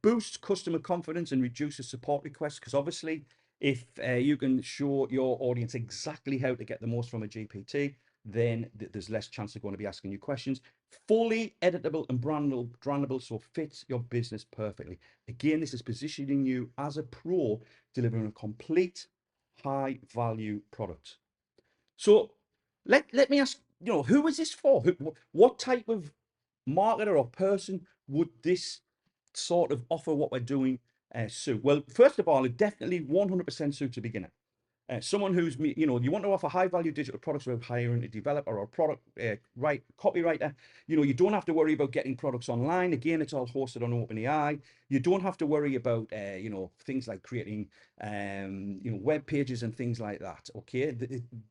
Boosts customer confidence and reduces support requests, because obviously if you can show your audience exactly how to get the most from a GPT, then there's less chance they're going to be asking you questions. Fully editable and brandable, so fits your business perfectly. Again, this is positioning you as a pro, delivering a complete high value product. So let me ask, you know, who is this for? What type of marketer or person would this sort of offer what we're doing suit? Well, first of all, it definitely 100% suits a beginner. Someone who's, you know, you want to offer high value digital products without hiring a developer or a product copywriter. You know, you don't have to worry about getting products online. Again, it's all hosted on OpenAI. You don't have to worry about, you know, things like creating, you know, web pages and things like that. Okay,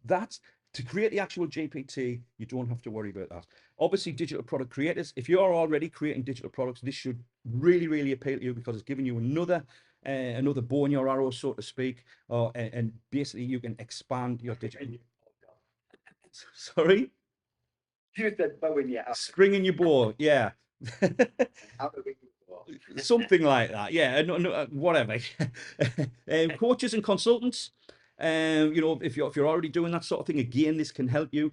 that's to create the actual GPT. You don't have to worry about that. Obviously, digital product creators, if you're already creating digital products, this should really appeal to you, because it's giving you another bow in your arrow, so to speak, and basically you can expand your digital. Sorry? You said bow in your arrow. String in your bow, yeah. How do we something like that. Yeah, whatever. Coaches and consultants. If you're already doing that sort of thing, again, this can help you.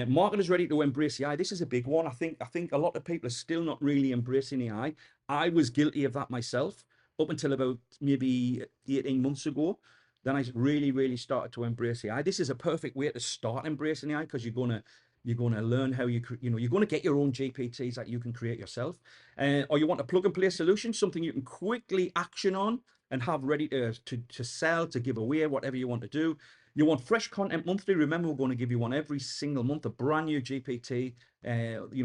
Marketers ready to embrace AI. This is a big one. I think a lot of people are still not really embracing AI. I was guilty of that myself up until about maybe 18 months ago. Then I really started to embrace AI. This is a perfect way to start embracing AI because you're gonna learn how you're gonna get your own GPTs that you can create yourself. Or you want a plug and play solution, something you can quickly action on and have ready to sell, to give away, whatever you want to do. You want fresh content monthly. Remember, we're going to give you one every single month, a brand new GPT,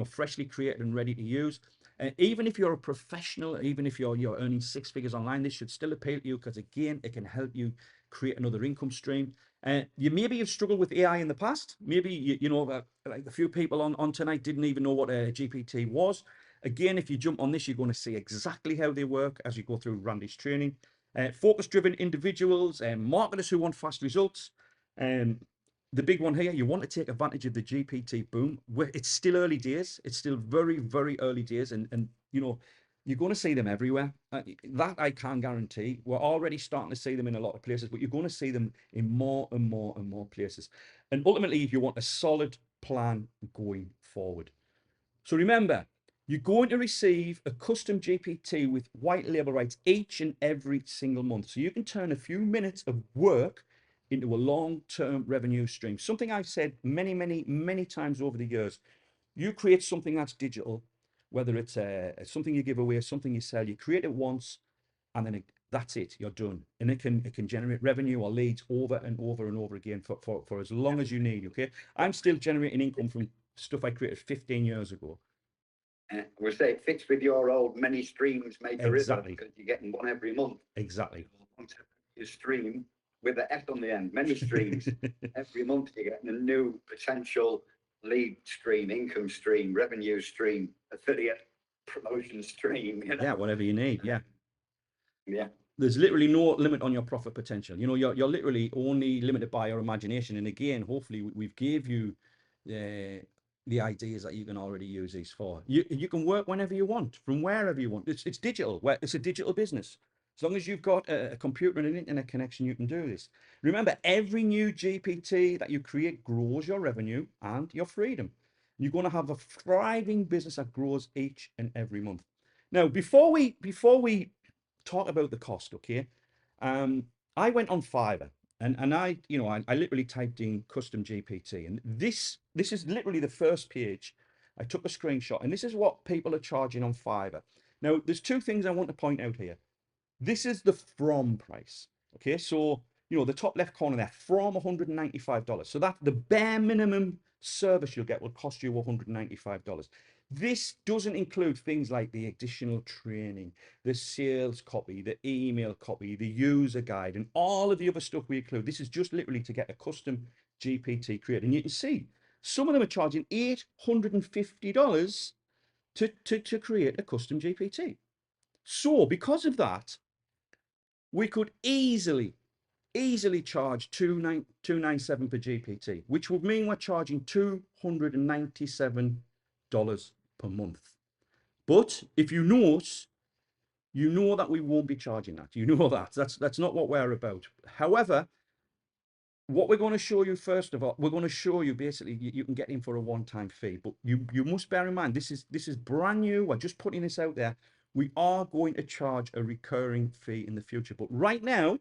freshly created and ready to use. Even if you're a professional, even if you're earning 6 figures online, this should still appeal to you because, again, it can help you create another income stream. You've struggled with AI in the past. Maybe like a few people on tonight didn't even know what a GPT was. Again, if you jump on this, you're going to see exactly how they work as you go through Randy's training. Focus-driven individuals, marketers who want fast results. The big one here, you want to take advantage of the GPT boom. It's still early days. It's still very early days, and you're going to see them everywhere. That I can guarantee. We're already starting to see them in a lot of places, but you're going to see them in more and more places. And ultimately, if you want a solid plan going forward. So remember, you're going to receive a custom GPT with white label rights each and every single month. So you can turn a few minutes of work into a long-term revenue stream. Something I've said many times over the years. You create something that's digital, whether it's something you give away, something you sell, you create it once, and then that's it, you're done. And it can generate revenue or leads over and over again for as long as you need, okay? I'm still generating income from stuff I created 15 years ago. We say it fits with your old many streams make a river, because you're getting one every month. Exactly. Your stream with an S on the end, many streams. Every month you're getting a new potential lead stream, income stream, revenue stream, affiliate promotion stream. Yeah, whatever you need. Yeah. Yeah. There's literally no limit on your profit potential. You're literally only limited by your imagination. And again, hopefully we've gave you the ideas that you can already use these for. You can work whenever you want, from wherever you want. It's digital. It's a digital business. As long as you've got a computer and an internet connection, you can do this. Remember, every new GPT that you create grows your revenue and your freedom. You're going to have a thriving business that grows each and every month. Now, before we talk about the cost, okay? I went on Fiverr and I literally typed in custom GPT, and this is literally the first page. I took a screenshot, and this is what people are charging on Fiverr. Now, there's two things I want to point out here. This is the from price, okay? So, the top left corner there, from $195. So that the bare minimum service you'll get will cost you $195. This doesn't include things like the additional training, the sales copy, the email copy, the user guide, and all of the other stuff we include. This is just literally to get a custom GPT created. And you can see some of them are charging $850 to create a custom GPT. So because of that, we could easily charge $297 per GPT, which would mean we're charging $297 per month. But if you know us, you know that we won't be charging that. You know that. That's not what we're about. However, what we're going to show you, first of all, we're going to show you basically you can get in for a one-time fee. But you must bear in mind, this is brand new. We're just putting this out there. We are going to charge a recurring fee in the future. But right now,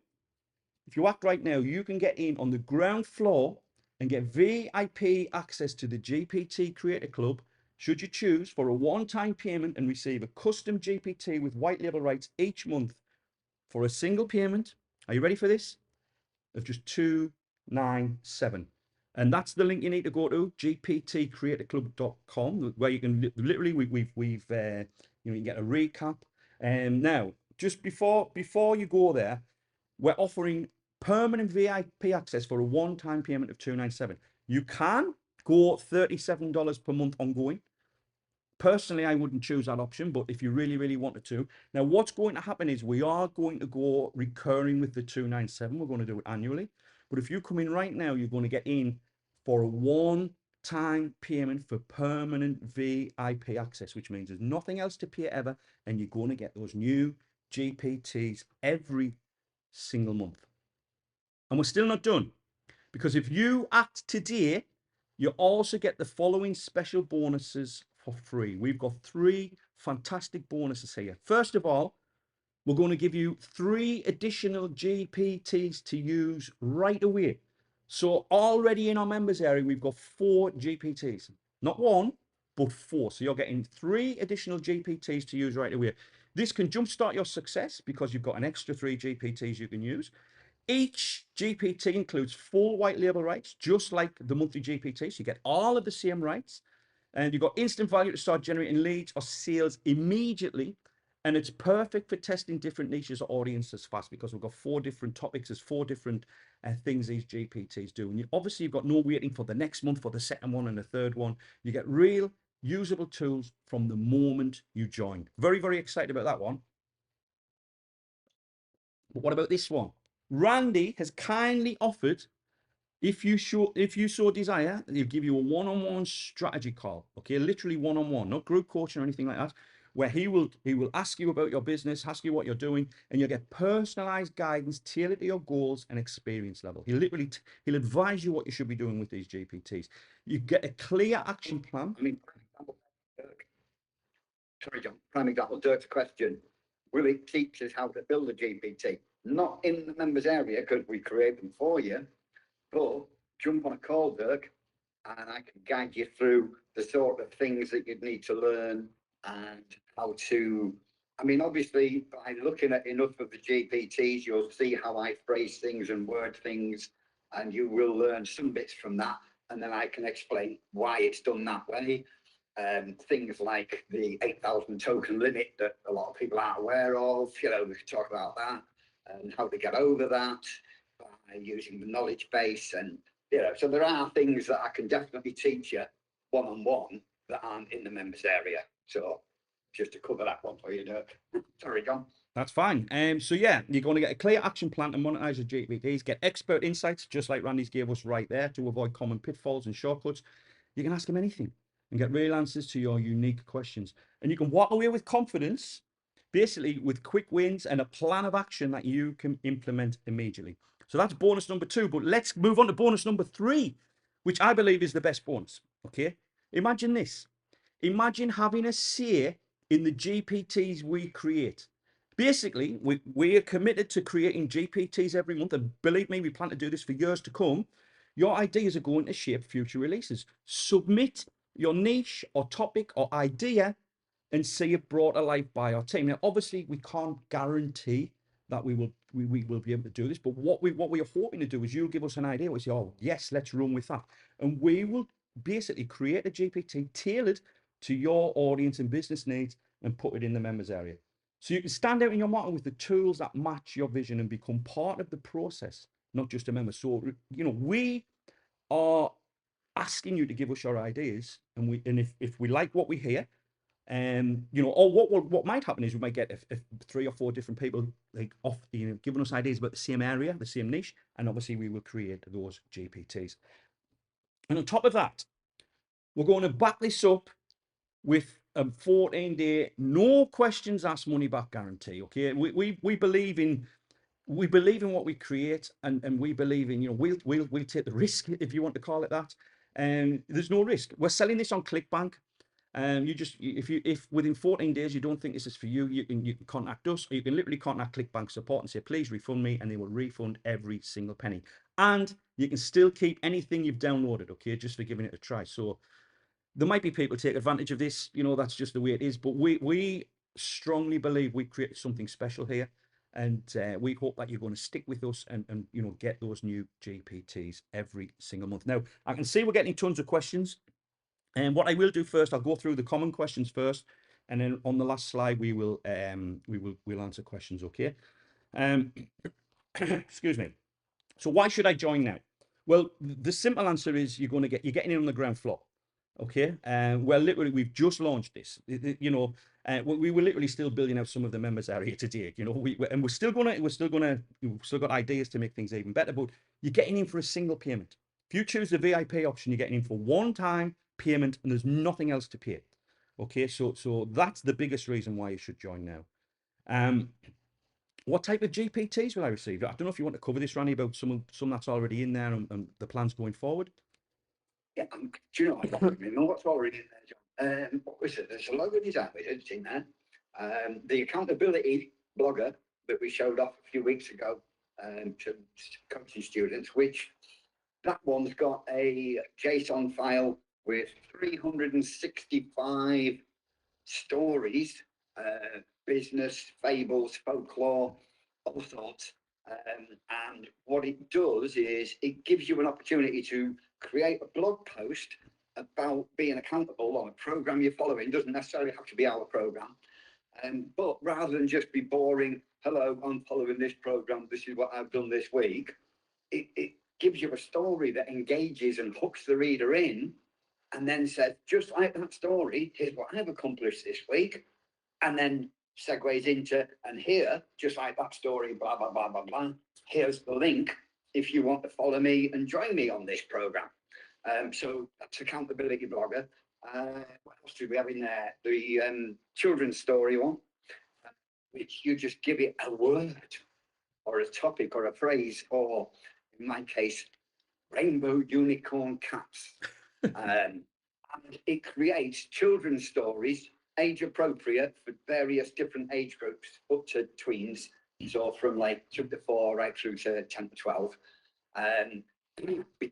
if you act right now, you can get in on the ground floor and get VIP access to the GPT Creator Club, should you choose, for a one-time payment, and receive a custom GPT with white label rights each month for a single payment. Are you ready for this? Of just $297. And that's the link you need to go to, gptcreatorclub.com, where you can literally, you can get a recap. And now, just before you go there, we're offering permanent VIP access for a one-time payment of $297. You can go $37 per month ongoing. Personally, I wouldn't choose that option, but if you really wanted to. Now, what's going to happen is we are going to go recurring with the $297. We're going to do it annually. But if you come in right now, you're going to get in for a one one-time payment for permanent VIP access, which means there's nothing else to pay ever, and you're going to get those new GPTs every single month. And we're still not done, because if you act today, you also get the following special bonuses for free. We've got 3 fantastic bonuses here. First of all, we're going to give you 3 additional GPTs to use right away. So already in our members area, we've got 4 GPTs, not 1, but 4. So you're getting 3 additional GPTs to use right away. This can jumpstart your success because you've got an extra 3 GPTs you can use. Each GPT includes full white label rights, just like the monthly GPT. So you get all of the same rights, and you've got instant value to start generating leads or sales immediately. And it's perfect for testing different niches or audiences fast, because we've got 4 different topics. There's 4 different things these GPTs do. And obviously you've got no waiting for the next month for the second one and the third one. You get real usable tools from the moment you join. Very, very excited about that one. But what about this one? Randy has kindly offered, if you so desire, he'll give you a one-on-one strategy call. Okay, literally one-on-one, not group coaching or anything like that, where he will ask you about your business, ask you what you're doing, and you'll get personalized guidance tailored to your goals and experience level. He'll advise you what you should be doing with these GPTs. You get a clear action plan. I mean, sorry, John, prime example, Dirk's question. Will it teach us how to build a GPT? Not in the members area, because we create them for you, but jump on a call, Dirk, and I can guide you through the sort of things that you'd need to learn and how to. I mean, obviously, by looking at enough of the GPTs, you'll see how I phrase things and word things, and you will learn some bits from that. And then I can explain why it's done that way. Things like the 8,000 token limit that a lot of people aren't aware of, we can talk about that and how to get over that by using the knowledge base. And, so there are things that I can definitely teach you one-on-one that aren't in the members area. So just to cover that one for you, Dirk. Sorry, John. That's fine. So yeah, you're going to get a clear action plan to monetize your GPTs, get expert insights, just like Randy's gave us right there, to avoid common pitfalls and shortcuts. You can ask him anything and get real answers to your unique questions. And you can walk away with confidence, basically with quick wins and a plan of action that you can implement immediately. So that's bonus number 2, but let's move on to bonus number 3, which I believe is the best bonus. Okay. Imagine this. Imagine having a say in the GPTs we create. Basically, we are committed to creating GPTs every month, and believe me, we plan to do this for years to come. Your ideas are going to shape future releases. Submit your niche or topic or idea and see it brought to life by our team. Now, obviously, we can't guarantee that we will be able to do this, but what we are hoping to do is you'll give us an idea. We say, oh yes, let's run with that, and we will basically create a GPT tailored to your audience and business needs and put it in the members area. So you can stand out in your market with the tools that match your vision and become part of the process, not just a member. So, we are asking you to give us your ideas, and if we like what we hear, or what might happen is we might get if 3 or 4 different people giving us ideas about the same area, the same niche, and obviously we will create those GPTs. And on top of that, we're going to back this up with a 14-day, no questions asked, money back guarantee. Okay, we believe in what we create, and we believe in we'll take the risk, if you want to call it that. And there's no risk. We're selling this on ClickBank. If within 14 days you don't think this is for you, you can contact us, or you can literally contact ClickBank support and say, please refund me, and they will refund every single penny. And you can still keep anything you've downloaded, okay, just for giving it a try. So there might be people take advantage of this, that's just the way it is, but we strongly believe we created something special here, and we hope that you're going to stick with us and get those new GPTs every single month. Now, I can see we're getting tons of questions. And what I will do first, I'll go through the common questions first, and then on the last slide we'll answer questions. Okay. Excuse me. So why should I join now? Well, the simple answer is you're getting in on the ground floor. Okay. Well, literally, we've just launched this. We were literally still building out some of the members area today. We've still got ideas to make things even better. But you're getting in for a single payment. If you choose the VIP option, you're getting in for one-time payment and there's nothing else to pay. Okay, so that's the biggest reason why you should join now. What type of GPTs will I receive? I don't know if you want to cover this, Randy, about some that's already in there and the plans going forward. Yeah, do you know, I don't even know what's already in there, John. What was it? There's a load of design wizards in there. The accountability blogger that we showed off a few weeks ago to coaching students, which that one's got a JSON file with 365 stories, business, fables, folklore, all sorts. And what it does is it gives you an opportunity to create a blog post about being accountable on a program you're following. Doesn't necessarily have to be our program. But rather than just be boring, hello, I'm following this program, this is what I've done this week, it gives you a story that engages and hooks the reader in, and then says, just like that story, here's what I've accomplished this week, and then segues into, and here, just like that story, blah, blah, blah, blah, blah, here's the link if you want to follow me and join me on this program. So that's accountability blogger. What else do we have in there? The children's story one, which you just give it a word or a topic or a phrase, or in my case, rainbow unicorn cats. And it creates children's stories, age appropriate for various different age groups, up to tweens. So from like 2 to 4 right through to 10 to 12.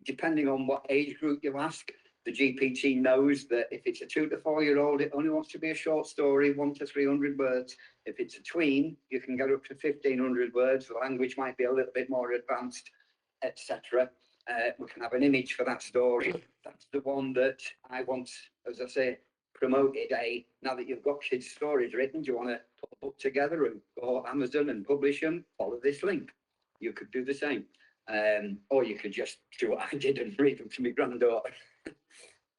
Depending on what age group you ask, the GPT knows that if it's a 2 to 4-year-old, it only wants to be a short story, 1 to 300 words. If it's a tween, you can get up to 1,500 words. The language might be a little bit more advanced, etc. We can have an image for that story. That's the one that I want, as I say, promoted now that you've got kids' stories written, do you want to put a book together and go Amazon and publish them? Follow this link. You could do the same. Or you could just do what I did and read them to my granddaughter.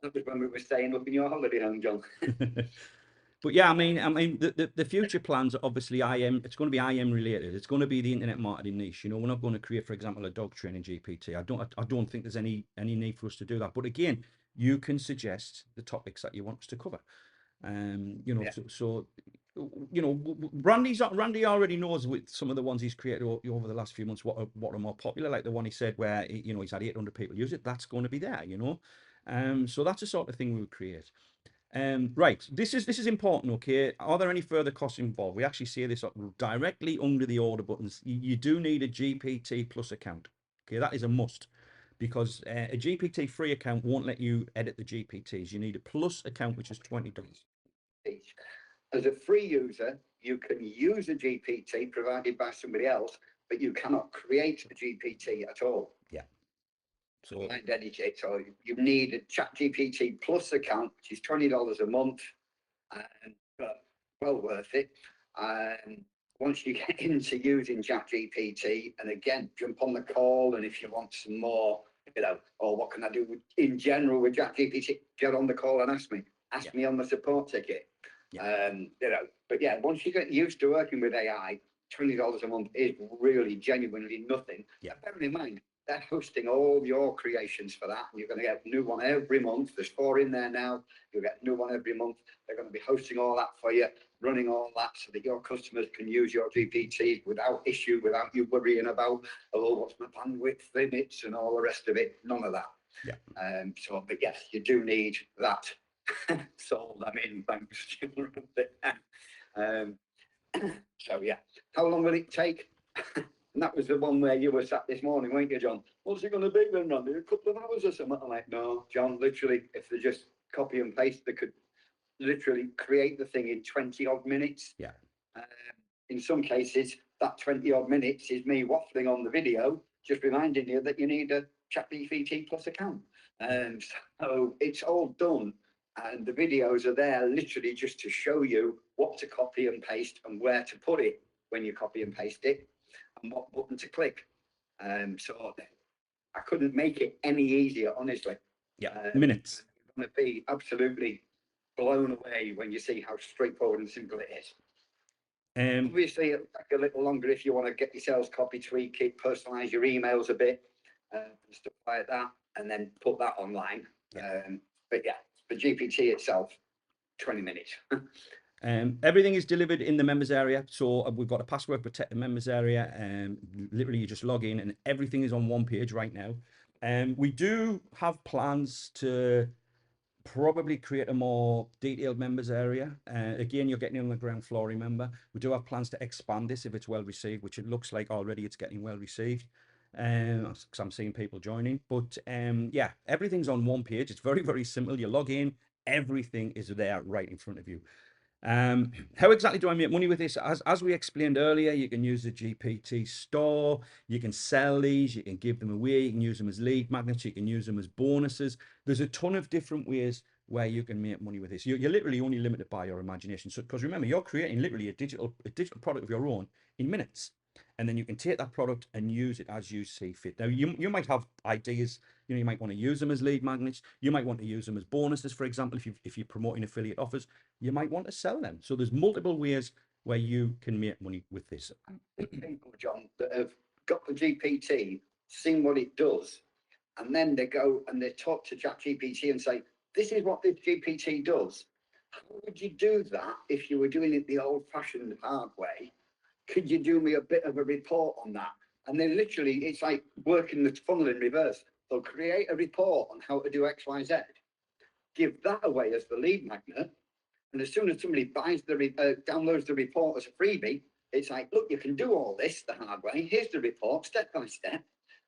That was when we were staying up in your holiday home, John. But yeah, I mean, the future plans are obviously IM. It's going to be IM related. It's going to be the internet marketing niche. You know, we're not going to create, for example, a dog training GPT. I don't think there's any need for us to do that. But again, you can suggest the topics that you want us to cover. You know, yeah. So you know, Randy already knows with some of the ones he's created over the last few months what are more popular, like the one he said where you know he's had 800 people use it. That's going to be there. You know, so that's the sort of thing we would create. Right, this is important, okay? Are there any further costs involved? We actually see this directly under the order buttons. You do need a GPT Plus account, okay? That is a must, because a GPT free account won't let you edit the GPTs. You need a Plus account, which is $20. As a free user, you can use a GPT provided by somebody else, but you cannot create a GPT at all. Yeah. So and edit it. So you need a ChatGPT Plus account, which is $20 a month, and well worth it. And once you get into using ChatGPT, and again, jump on the call, and if you want some more, you know, or what can I do in general with ChatGPT, get on the call and ask me. Ask me on the support ticket. Yeah. You know, but yeah, once you get used to working with AI, $20 a month is really genuinely nothing. Yeah. Bear in mind, they're hosting all your creations for that. And you're going to get a new one every month. There's 4 in there now. You'll get a new one every month. They're going to be hosting all that for you, running all that so that your customers can use your GPT without issue, without you worrying about, oh, what's my bandwidth limits and all the rest of it. None of that. Yeah. So, but yes, you do need that. Sold. I mean, thanks. So yeah, how long will it take? And that was the one where you were sat this morning, weren't you, John? What's it going to be then, Randy? A couple of hours or something? I'm like, no, John, literally, if they just copy and paste, they could literally create the thing in 20 odd minutes. Yeah. In some cases, that 20 odd minutes is me waffling on the video, just reminding you that you need a ChatGPT Plus account. So it's all done. And the videos are there literally just to show you what to copy and paste and where to put it when you copy and paste it and what button to click. So I couldn't make it any easier, honestly. Yeah, minutes. You're going to be absolutely blown away when you see how straightforward and simple it is. Obviously, it'll take a little longer if you want to get your sales copy, tweak it, personalize your emails a bit, and stuff like that. and then put that online. Yeah. But yeah, the GPT itself, 20 minutes. Everything is delivered in the members area. So we've got a password protected members area, and literally you just log in and everything is on one page right now. We do have plans to probably create a more detailed members area. Again, you're getting on the ground floor, remember. We do have plans to expand this if it's well received, which it looks like already it's getting well received. Because I'm seeing people joining. But yeah, everything's on one page. It's very, very simple. You log in, everything is there right in front of you. How exactly do I make money with this? As we explained earlier, you can use the GPT store, you can sell these, you can give them away, you can use them as lead magnets, you can use them as bonuses. There's a ton of different ways where you can make money with this. You're literally only limited by your imagination. So, because remember, you're creating literally a digital product of your own in minutes. And then you can take that product and use it as you see fit. Now, you might have ideas. You might want to use them as lead magnets. You might want to use them as bonuses, for example, if you're promoting affiliate offers. You might want to sell them. So there's multiple ways where you can make money with this. People, John, that have got the GPT, seen what it does, and then they go and they talk to ChatGPT and say, this is what this GPT does. How would you do that if you were doing it the old-fashioned hard way? Could you do me a bit of a report on that? And then literally, it's like working the funnel in reverse. They'll create a report on how to do X, Y, Z, give that away as the lead magnet. And as soon as somebody buys downloads the report as a freebie, it's like, look, you can do all this the hard way. Here's the report, step by step.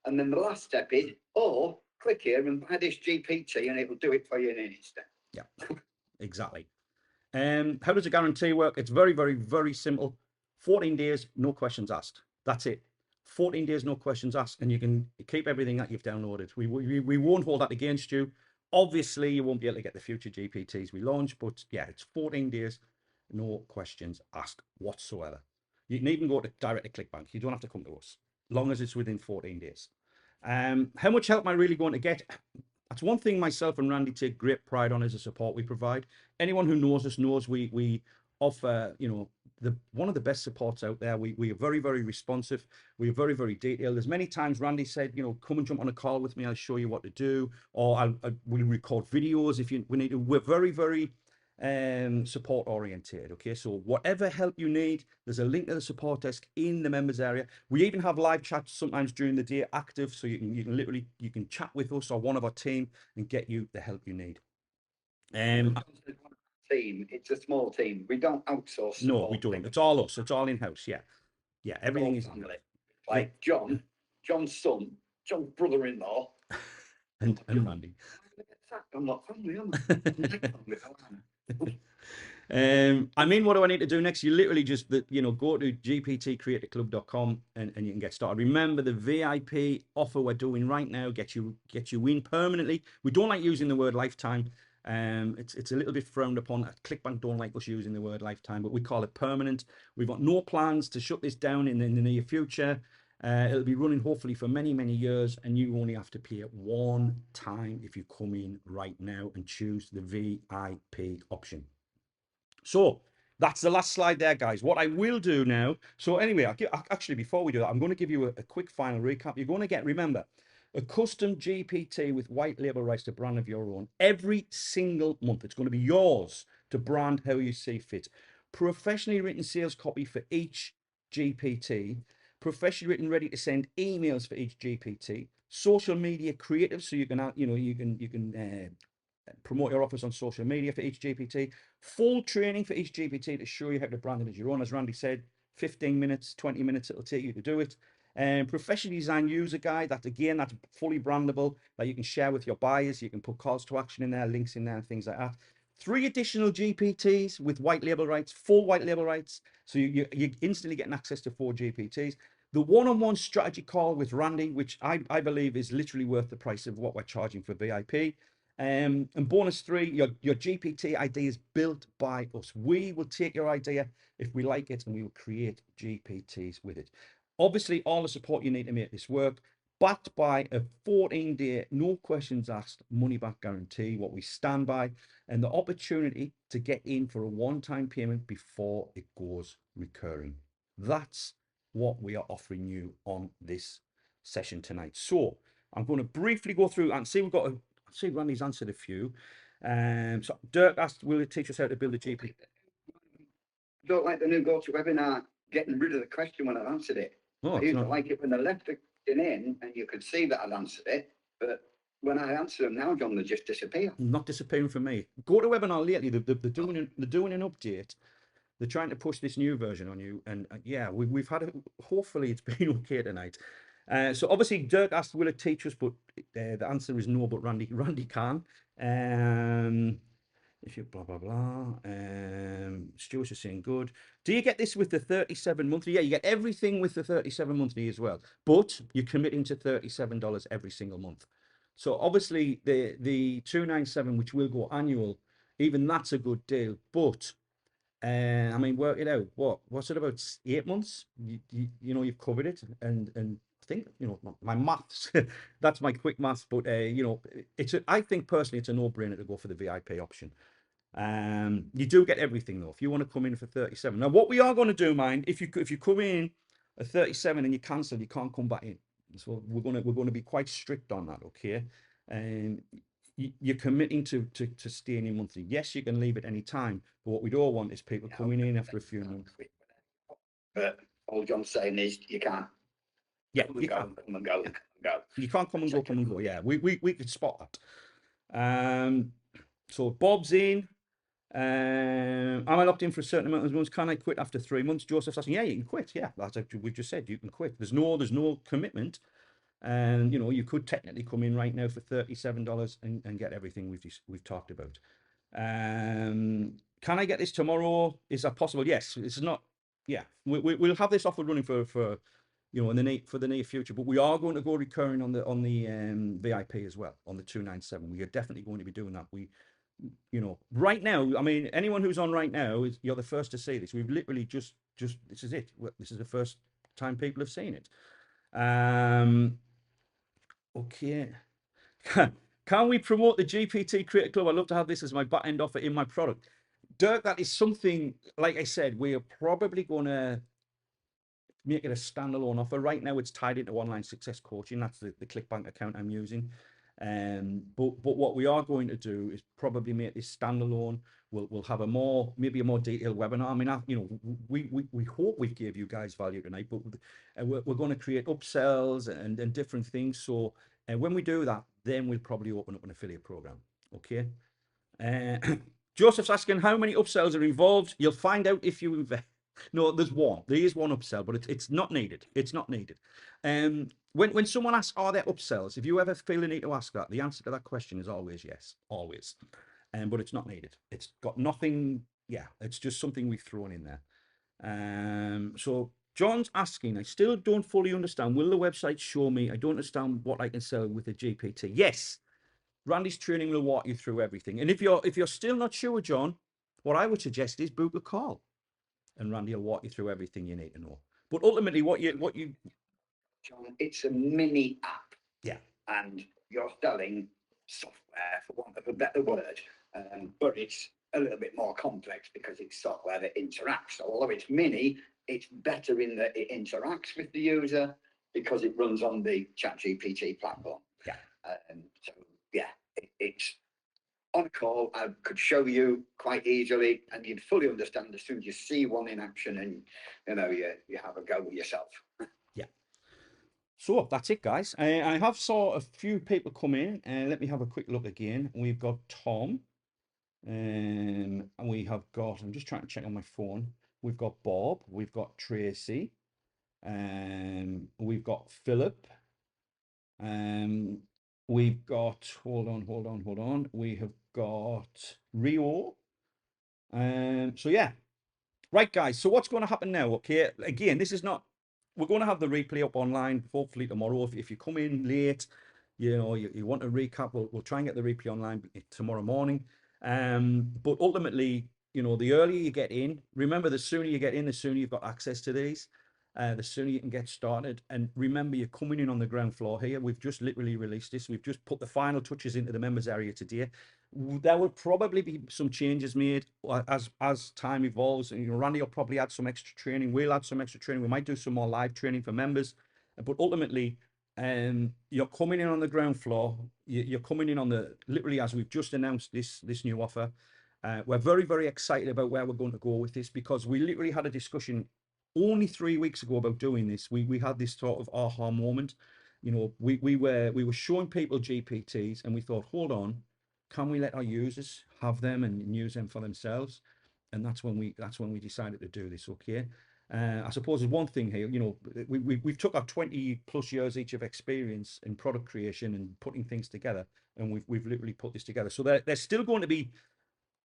And then the last step is, or click here and buy this GPT and it will do it for you in an instant. Yeah, exactly. How does a guarantee work? It's very, very, very simple. 14 days, no questions asked. That's it. 14 days, no questions asked, and you can keep everything that you've downloaded. We won't hold that against you. Obviously, you won't be able to get the future GPTs we launch, but yeah, it's 14 days, no questions asked whatsoever. You can even go to direct to ClickBank. You don't have to come to us, long as it's within 14 days. How much help am I really going to get? That's one thing myself and Randy take great pride on, is the support we provide. Anyone who knows us knows we offer, one of the best supports out there. We are very, very responsive. We are very, very detailed. There's many times Randy said, come and jump on a call with me. I'll show you what to do, or we'll record videos if we need to. We're very, very support oriented. Okay, so whatever help you need, there's a link to the support desk in the members area. We even have live chats sometimes during the day active, so you can literally chat with us or one of our team and get you the help you need. Team, it's a small team. We don't outsource. No, we don't. It's all us. It's all in house. Yeah, everything is family. Like John's son, John's brother-in-law, and Randy. I'm not family, am I mean, what do I need to do next? You literally just go to gptcreatorclub.com and you can get started. Remember, the VIP offer we're doing right now gets you in permanently. We don't like using the word lifetime. It's a little bit frowned upon. ClickBank don't like us using the word lifetime, but we call it permanent. We've got no plans to shut this down in the near future. It'll be running hopefully for many, many years, and you only have to pay it one time if you come in right now and choose the VIP option. So that's the last slide there, guys. What I will do now, so anyway, actually, before we do that, I'm going to give you a quick final recap. You're going to get, remember, a custom GPT with white label rights to brand of your own every single month. It's going to be yours to brand how you see fit. Professionally written sales copy for each GPT, professionally written, ready to send emails for each GPT, social media creative, so you can promote your offers on social media for each GPT, full training for each GPT to show you how to brand it as your own. As Randy said, 15 minutes, 20 minutes it'll take you to do it. And professionally designed user guide, that's fully brandable, that you can share with your buyers. You can put calls to action in there, links in there, and things like that. 3 additional GPTs with white label rights, full white label rights. So you're instantly getting access to 4 GPTs. The one-on-one strategy call with Randy, which I believe is literally worth the price of what we're charging for VIP. And bonus 3, your GPT idea is built by us. We will take your idea if we like it, and we will create GPTs with it. Obviously, all the support you need to make this work, backed by a 14-day, no questions asked, money-back guarantee, what we stand by, and the opportunity to get in for a one-time payment before it goes recurring. That's what we are offering you on this session tonight. So I'm going to briefly go through and see see Randy's answered a few. So Dirk asked, will it teach us how to build a GPT? Don't like the new GoToWebinar getting rid of the question when I've answered it. Oh, I it's used to not, like it when they left the question in and you could see that I'd answered it, but when I answer them now, John, they just disappear. not disappearing from me. GoToWebinar lately, they're doing an update. They're trying to push this new version on you, and yeah, we've had it. Hopefully, it's been okay tonight. So obviously, Dirk asked, "Will it teach us?" But the answer is no. But Randy can. If you blah blah blah. Stuart's just saying good. Do you get this with the 37 monthly? Yeah, you get everything with the 37 monthly as well. But you're committing to $37 every single month. So obviously the 297, which will go annual, even that's a good deal. But I mean, work it out. What's it about 8 months? You know, you've covered it, and I think, you know, my maths. That's my quick maths. But you know, I think personally, it's a no-brainer to go for the VIP option. You do get everything though. If you want to come in for 37. Now, what we are going to do, mind, if you come in at 37 and you cancel, you can't come back in. So we're going to be quite strict on that. Okay. And you're committing to staying in monthly. Yes, you can leave at any time, but what we don't want is people coming in after a few months. But all John's saying is you can't. Yeah, Come and you go, can't. come and go, come and go. You can't come and go, come and go. Yeah, we could spot that. So Bob's in. Am I locked in for a certain amount of months? Can I quit after 3 months? Joseph's asking, yeah, you can quit. Yeah, that's actually, we just said you can quit. There's no commitment. And you know, you could technically come in right now for $37 and get everything we've talked about. Can I get this tomorrow? Is that possible? Yes. It's not. Yeah, we'll have this offer running for you know, for the near future. But we are going to go recurring on the VIP as well, on the 297. We are definitely going to be doing that. You know, right now, I mean, anyone who's on right now, you're the first to see this. We've literally just this is it. This is the first time people have seen it. Okay. Can we promote the GPT Creator Club? I'd love to have this as my back end offer in my product. Dirk, that is something, like I said, we are probably going to make it a standalone offer. Right now, it's tied into online success coaching. That's the ClickBank account I'm using. But what we are going to do is probably make this standalone. We'll have maybe a more detailed webinar. I mean, you know, we hope we gave you guys value tonight, but we're going to create upsells and different things. So when we do that, then we'll probably open up an affiliate program. Okay. Joseph's asking how many upsells are involved. You'll find out if you invest. No, there's one. There is one upsell, but it's not needed. It's not needed. When someone asks, are there upsells? If you ever feel the need to ask that, the answer to that question is always yes, always. But it's not needed. It's got nothing. Yeah, it's just something we've thrown in there. So John's asking, I still don't fully understand. Will the website show me? I don't understand what I can sell with a GPT. Yes, Randy's training will walk you through everything. And if you're still not sure, John, what I would suggest is book a call, and Randy will walk you through everything you need to know. But ultimately, what you John, it's a mini app. Yeah. And you're selling software, for want of a better word, but it's a little bit more complex because it's software that interacts. So although it's mini, it's better in that it interacts with the user because it runs on the ChatGPT platform. Yeah. So yeah, it's on a call. I could show you quite easily, and you'd fully understand as soon as you see one in action, and you know you have a go with yourself. Yeah. So that's it, guys. I have saw a few people come in, and let me have a quick look again. We've got Tom, and we have got. I'm just trying to check on my phone. We've got Bob. We've got Tracy. We've got Philip. We've got. Hold on. We have got Rio. So yeah. Right, guys. So what's going to happen now? Okay. Again, this is not. We're going to have the replay up online, hopefully tomorrow. If you come in late, you know, you want a recap, we'll try and get the replay online tomorrow morning. But ultimately, you know, the earlier you get in, remember, the sooner you get in, the sooner you've got access to these, the sooner you can get started. And remember, you're coming in on the ground floor here. We've just literally released this. We've just put the final touches into the members area today. There will probably be some changes made as time evolves. And, you know, Randy will probably add some extra training. We'll add some extra training. We might do some more live training for members. But ultimately, you're coming in on the ground floor. You're coming in on literally as we've just announced this new offer. We're very, very excited about where we're going to go with this, because we literally had a discussion only 3 weeks ago about doing this. We had this sort of aha moment. You know, we were showing people GPTs, and we thought, hold on, can we let our users have them and use them for themselves? And that's when we decided to do this. Okay. I suppose there's one thing here, you know, we've took our 20 plus years each of experience in product creation and putting things together, and we've literally put this together. So there's still going to be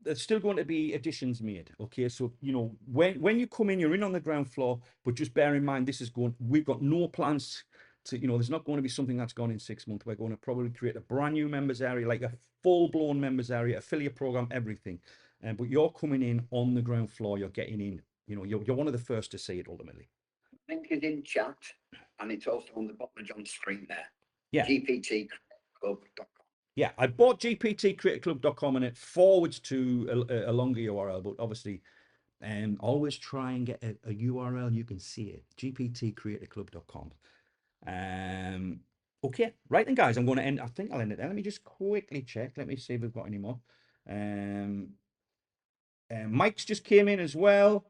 additions made. Okay, so you know, when you come in, you're in on the ground floor, but just bear in mind we've got no plans to, you know, there's not going to be something that's gone in 6 months. We're going to probably create a brand new members area, like a full-blown members area, affiliate program, everything. But you're coming in on the ground floor, you're getting in, you know, you're one of the first to see it ultimately. Link is in chat, and it's also on the bottom of John's screen there. Yeah. GPTclub.com. Yeah, I bought gptcreatorclub.com, and it forwards to a longer URL, but obviously, always try and get a URL you can see it. gptcreatorclub.com. Okay, right then, guys, I'm going to end. I think I'll end it there. Let me just quickly check. Let me see if we've got any more. Mike's just came in as well.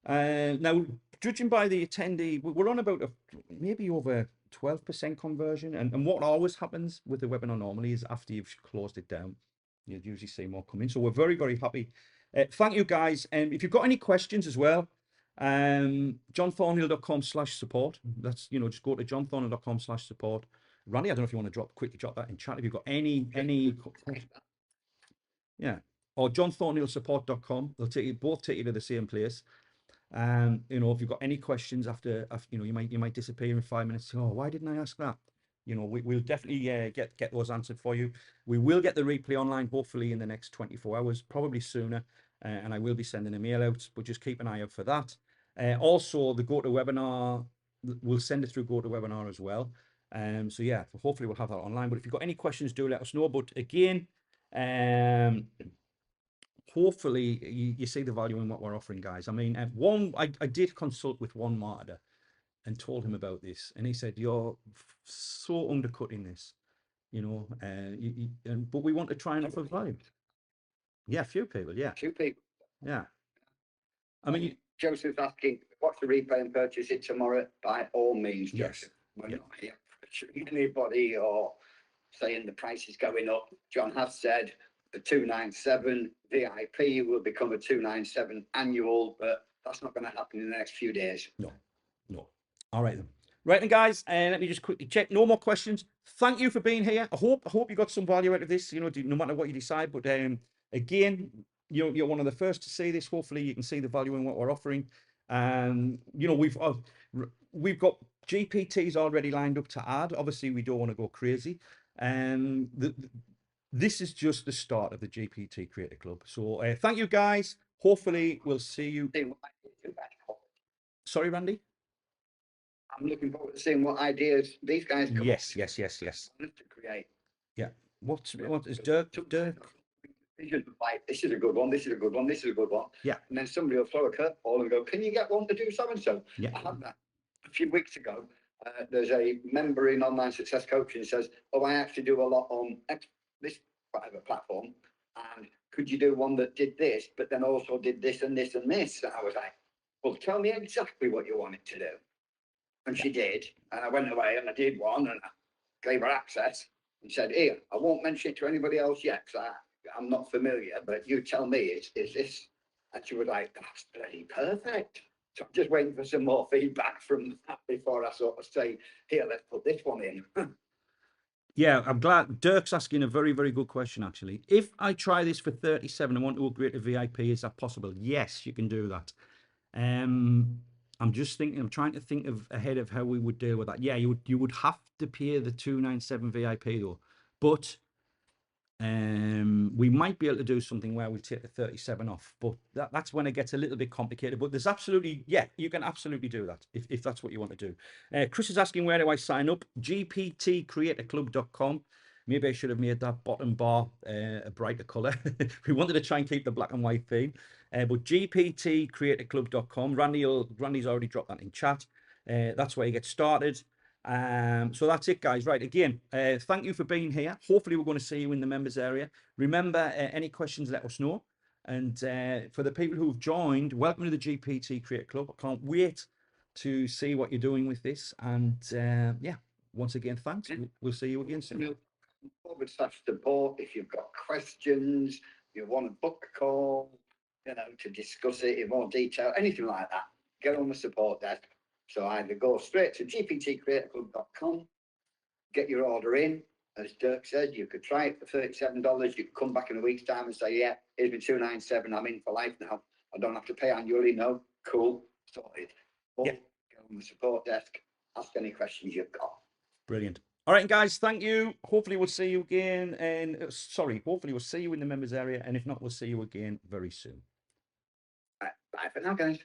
Now, judging by the attendee, we're on about maybe over 12% conversion. And what always happens with the webinar normally is after you've closed it down, you'll usually see more come in. So we're very, very happy. Thank you, guys. And if you've got any questions as well, johnthornhill.com/support. That's, you know, just go to johnthornhill.com/support. Randy, I don't know if you want to quickly drop that in chat. If you've got any, yeah, or johnthornhillsupport.com. They'll both take you to the same place. You know, if you've got any questions after you know, you might disappear in 5 minutes. Oh, why didn't I ask that? You know, we'll definitely get those answered for you. We will get the replay online hopefully in the next 24 hours, probably sooner. And I will be sending a mail out, but just keep an eye out for that. Also, the GoToWebinar, we'll send it through GoToWebinar as well. So yeah, hopefully we'll have that online. But if you've got any questions, do let us know. But again, hopefully you see the value in what we're offering, guys. I mean, I did consult with one marketer and told him about this, and he said, you're so undercutting this, you know, but we want to try and offer value. Yeah, a few people, yeah. Two people. Yeah. I mean, Joseph's asking, watch the replay and purchase it tomorrow. By all means, yes. Joseph. We're not here pressuring anybody or saying the price is going up. John has said the 297 VIP will become a 297 annual, but that's not going to happen in the next few days. No. All right then. Right then, guys, let me just quickly check. No more questions. Thank you for being here. I hope you got some value out of this, you know, no matter what you decide. But again, you're one of the first to see this. Hopefully you can see the value in what we're offering. You know, we've got GPTs already lined up to add. Obviously, we don't want to go crazy. This is just the start of the GPT Creator Club. So thank you, guys. Hopefully we'll see you. Sorry, Randy? I'm looking forward to seeing what ideas these guys come Yes. up with to create. Yeah. What is Dirk? Like, this is a good one, this is a good one, this is a good one. Yeah. And then somebody will throw a curveball and go, can you get one to do so and so? Yeah. I had that a few weeks ago. There's a member in Online Success Coaching who says, oh, I actually do a lot on this private platform. And could you do one that did this, but then also did this and this and this? And I was like, well, tell me exactly what you want it to do. And she did. And I went away and I did one and I gave her access and said, here, I won't mention it to anybody else yet because I'm not familiar, but you tell me, is this? And she was like, that's bloody perfect. So I'm just waiting for some more feedback from that before I sort of say, here, let's put this one in. Yeah, I'm glad Dirk's asking a very, very good question, actually. If I try this for 37 and want to upgrade to VIP, is that possible? Yes, you can do that. I'm just thinking, I'm trying to think ahead of how we would deal with that. Yeah, you would have to pay the 297 VIP though, but we might be able to do something where we take the 37 off, but that's when it gets a little bit complicated. But there's absolutely, yeah, you can absolutely do that if that's what you want to do. Chris is asking, where do I sign up? gptcreatorclub.com. Maybe I should have made that bottom bar a brighter color. We wanted to try and keep the black and white theme, but gptcreatorclub.com. Randy's already dropped that in chat. That's where you get started. So that's it, guys. Right, again, thank you for being here. Hopefully we're going to see you in the members area. Remember, any questions, let us know. And for the people who've joined, welcome to the GPT Creator Club. I can't wait to see what you're doing with this. And yeah, once again, thanks. We'll see you again soon. Forward slash support if you've got questions, you want to book a call, you know, to discuss it in more detail, anything like that, get on the support desk. So either go straight to gptcreatorclub.com, get your order in. As Dirk said, you could try it for $37. You could come back in a week's time and say, yeah, here's me $297. I'm in for life now. I don't have to pay annually. No, cool, sorted. Or Yeah. get on the support desk, ask any questions you've got. Brilliant. All right, guys, thank you. Hopefully we'll see you again. And hopefully we'll see you in the members area. And if not, we'll see you again very soon. Bye for now, guys.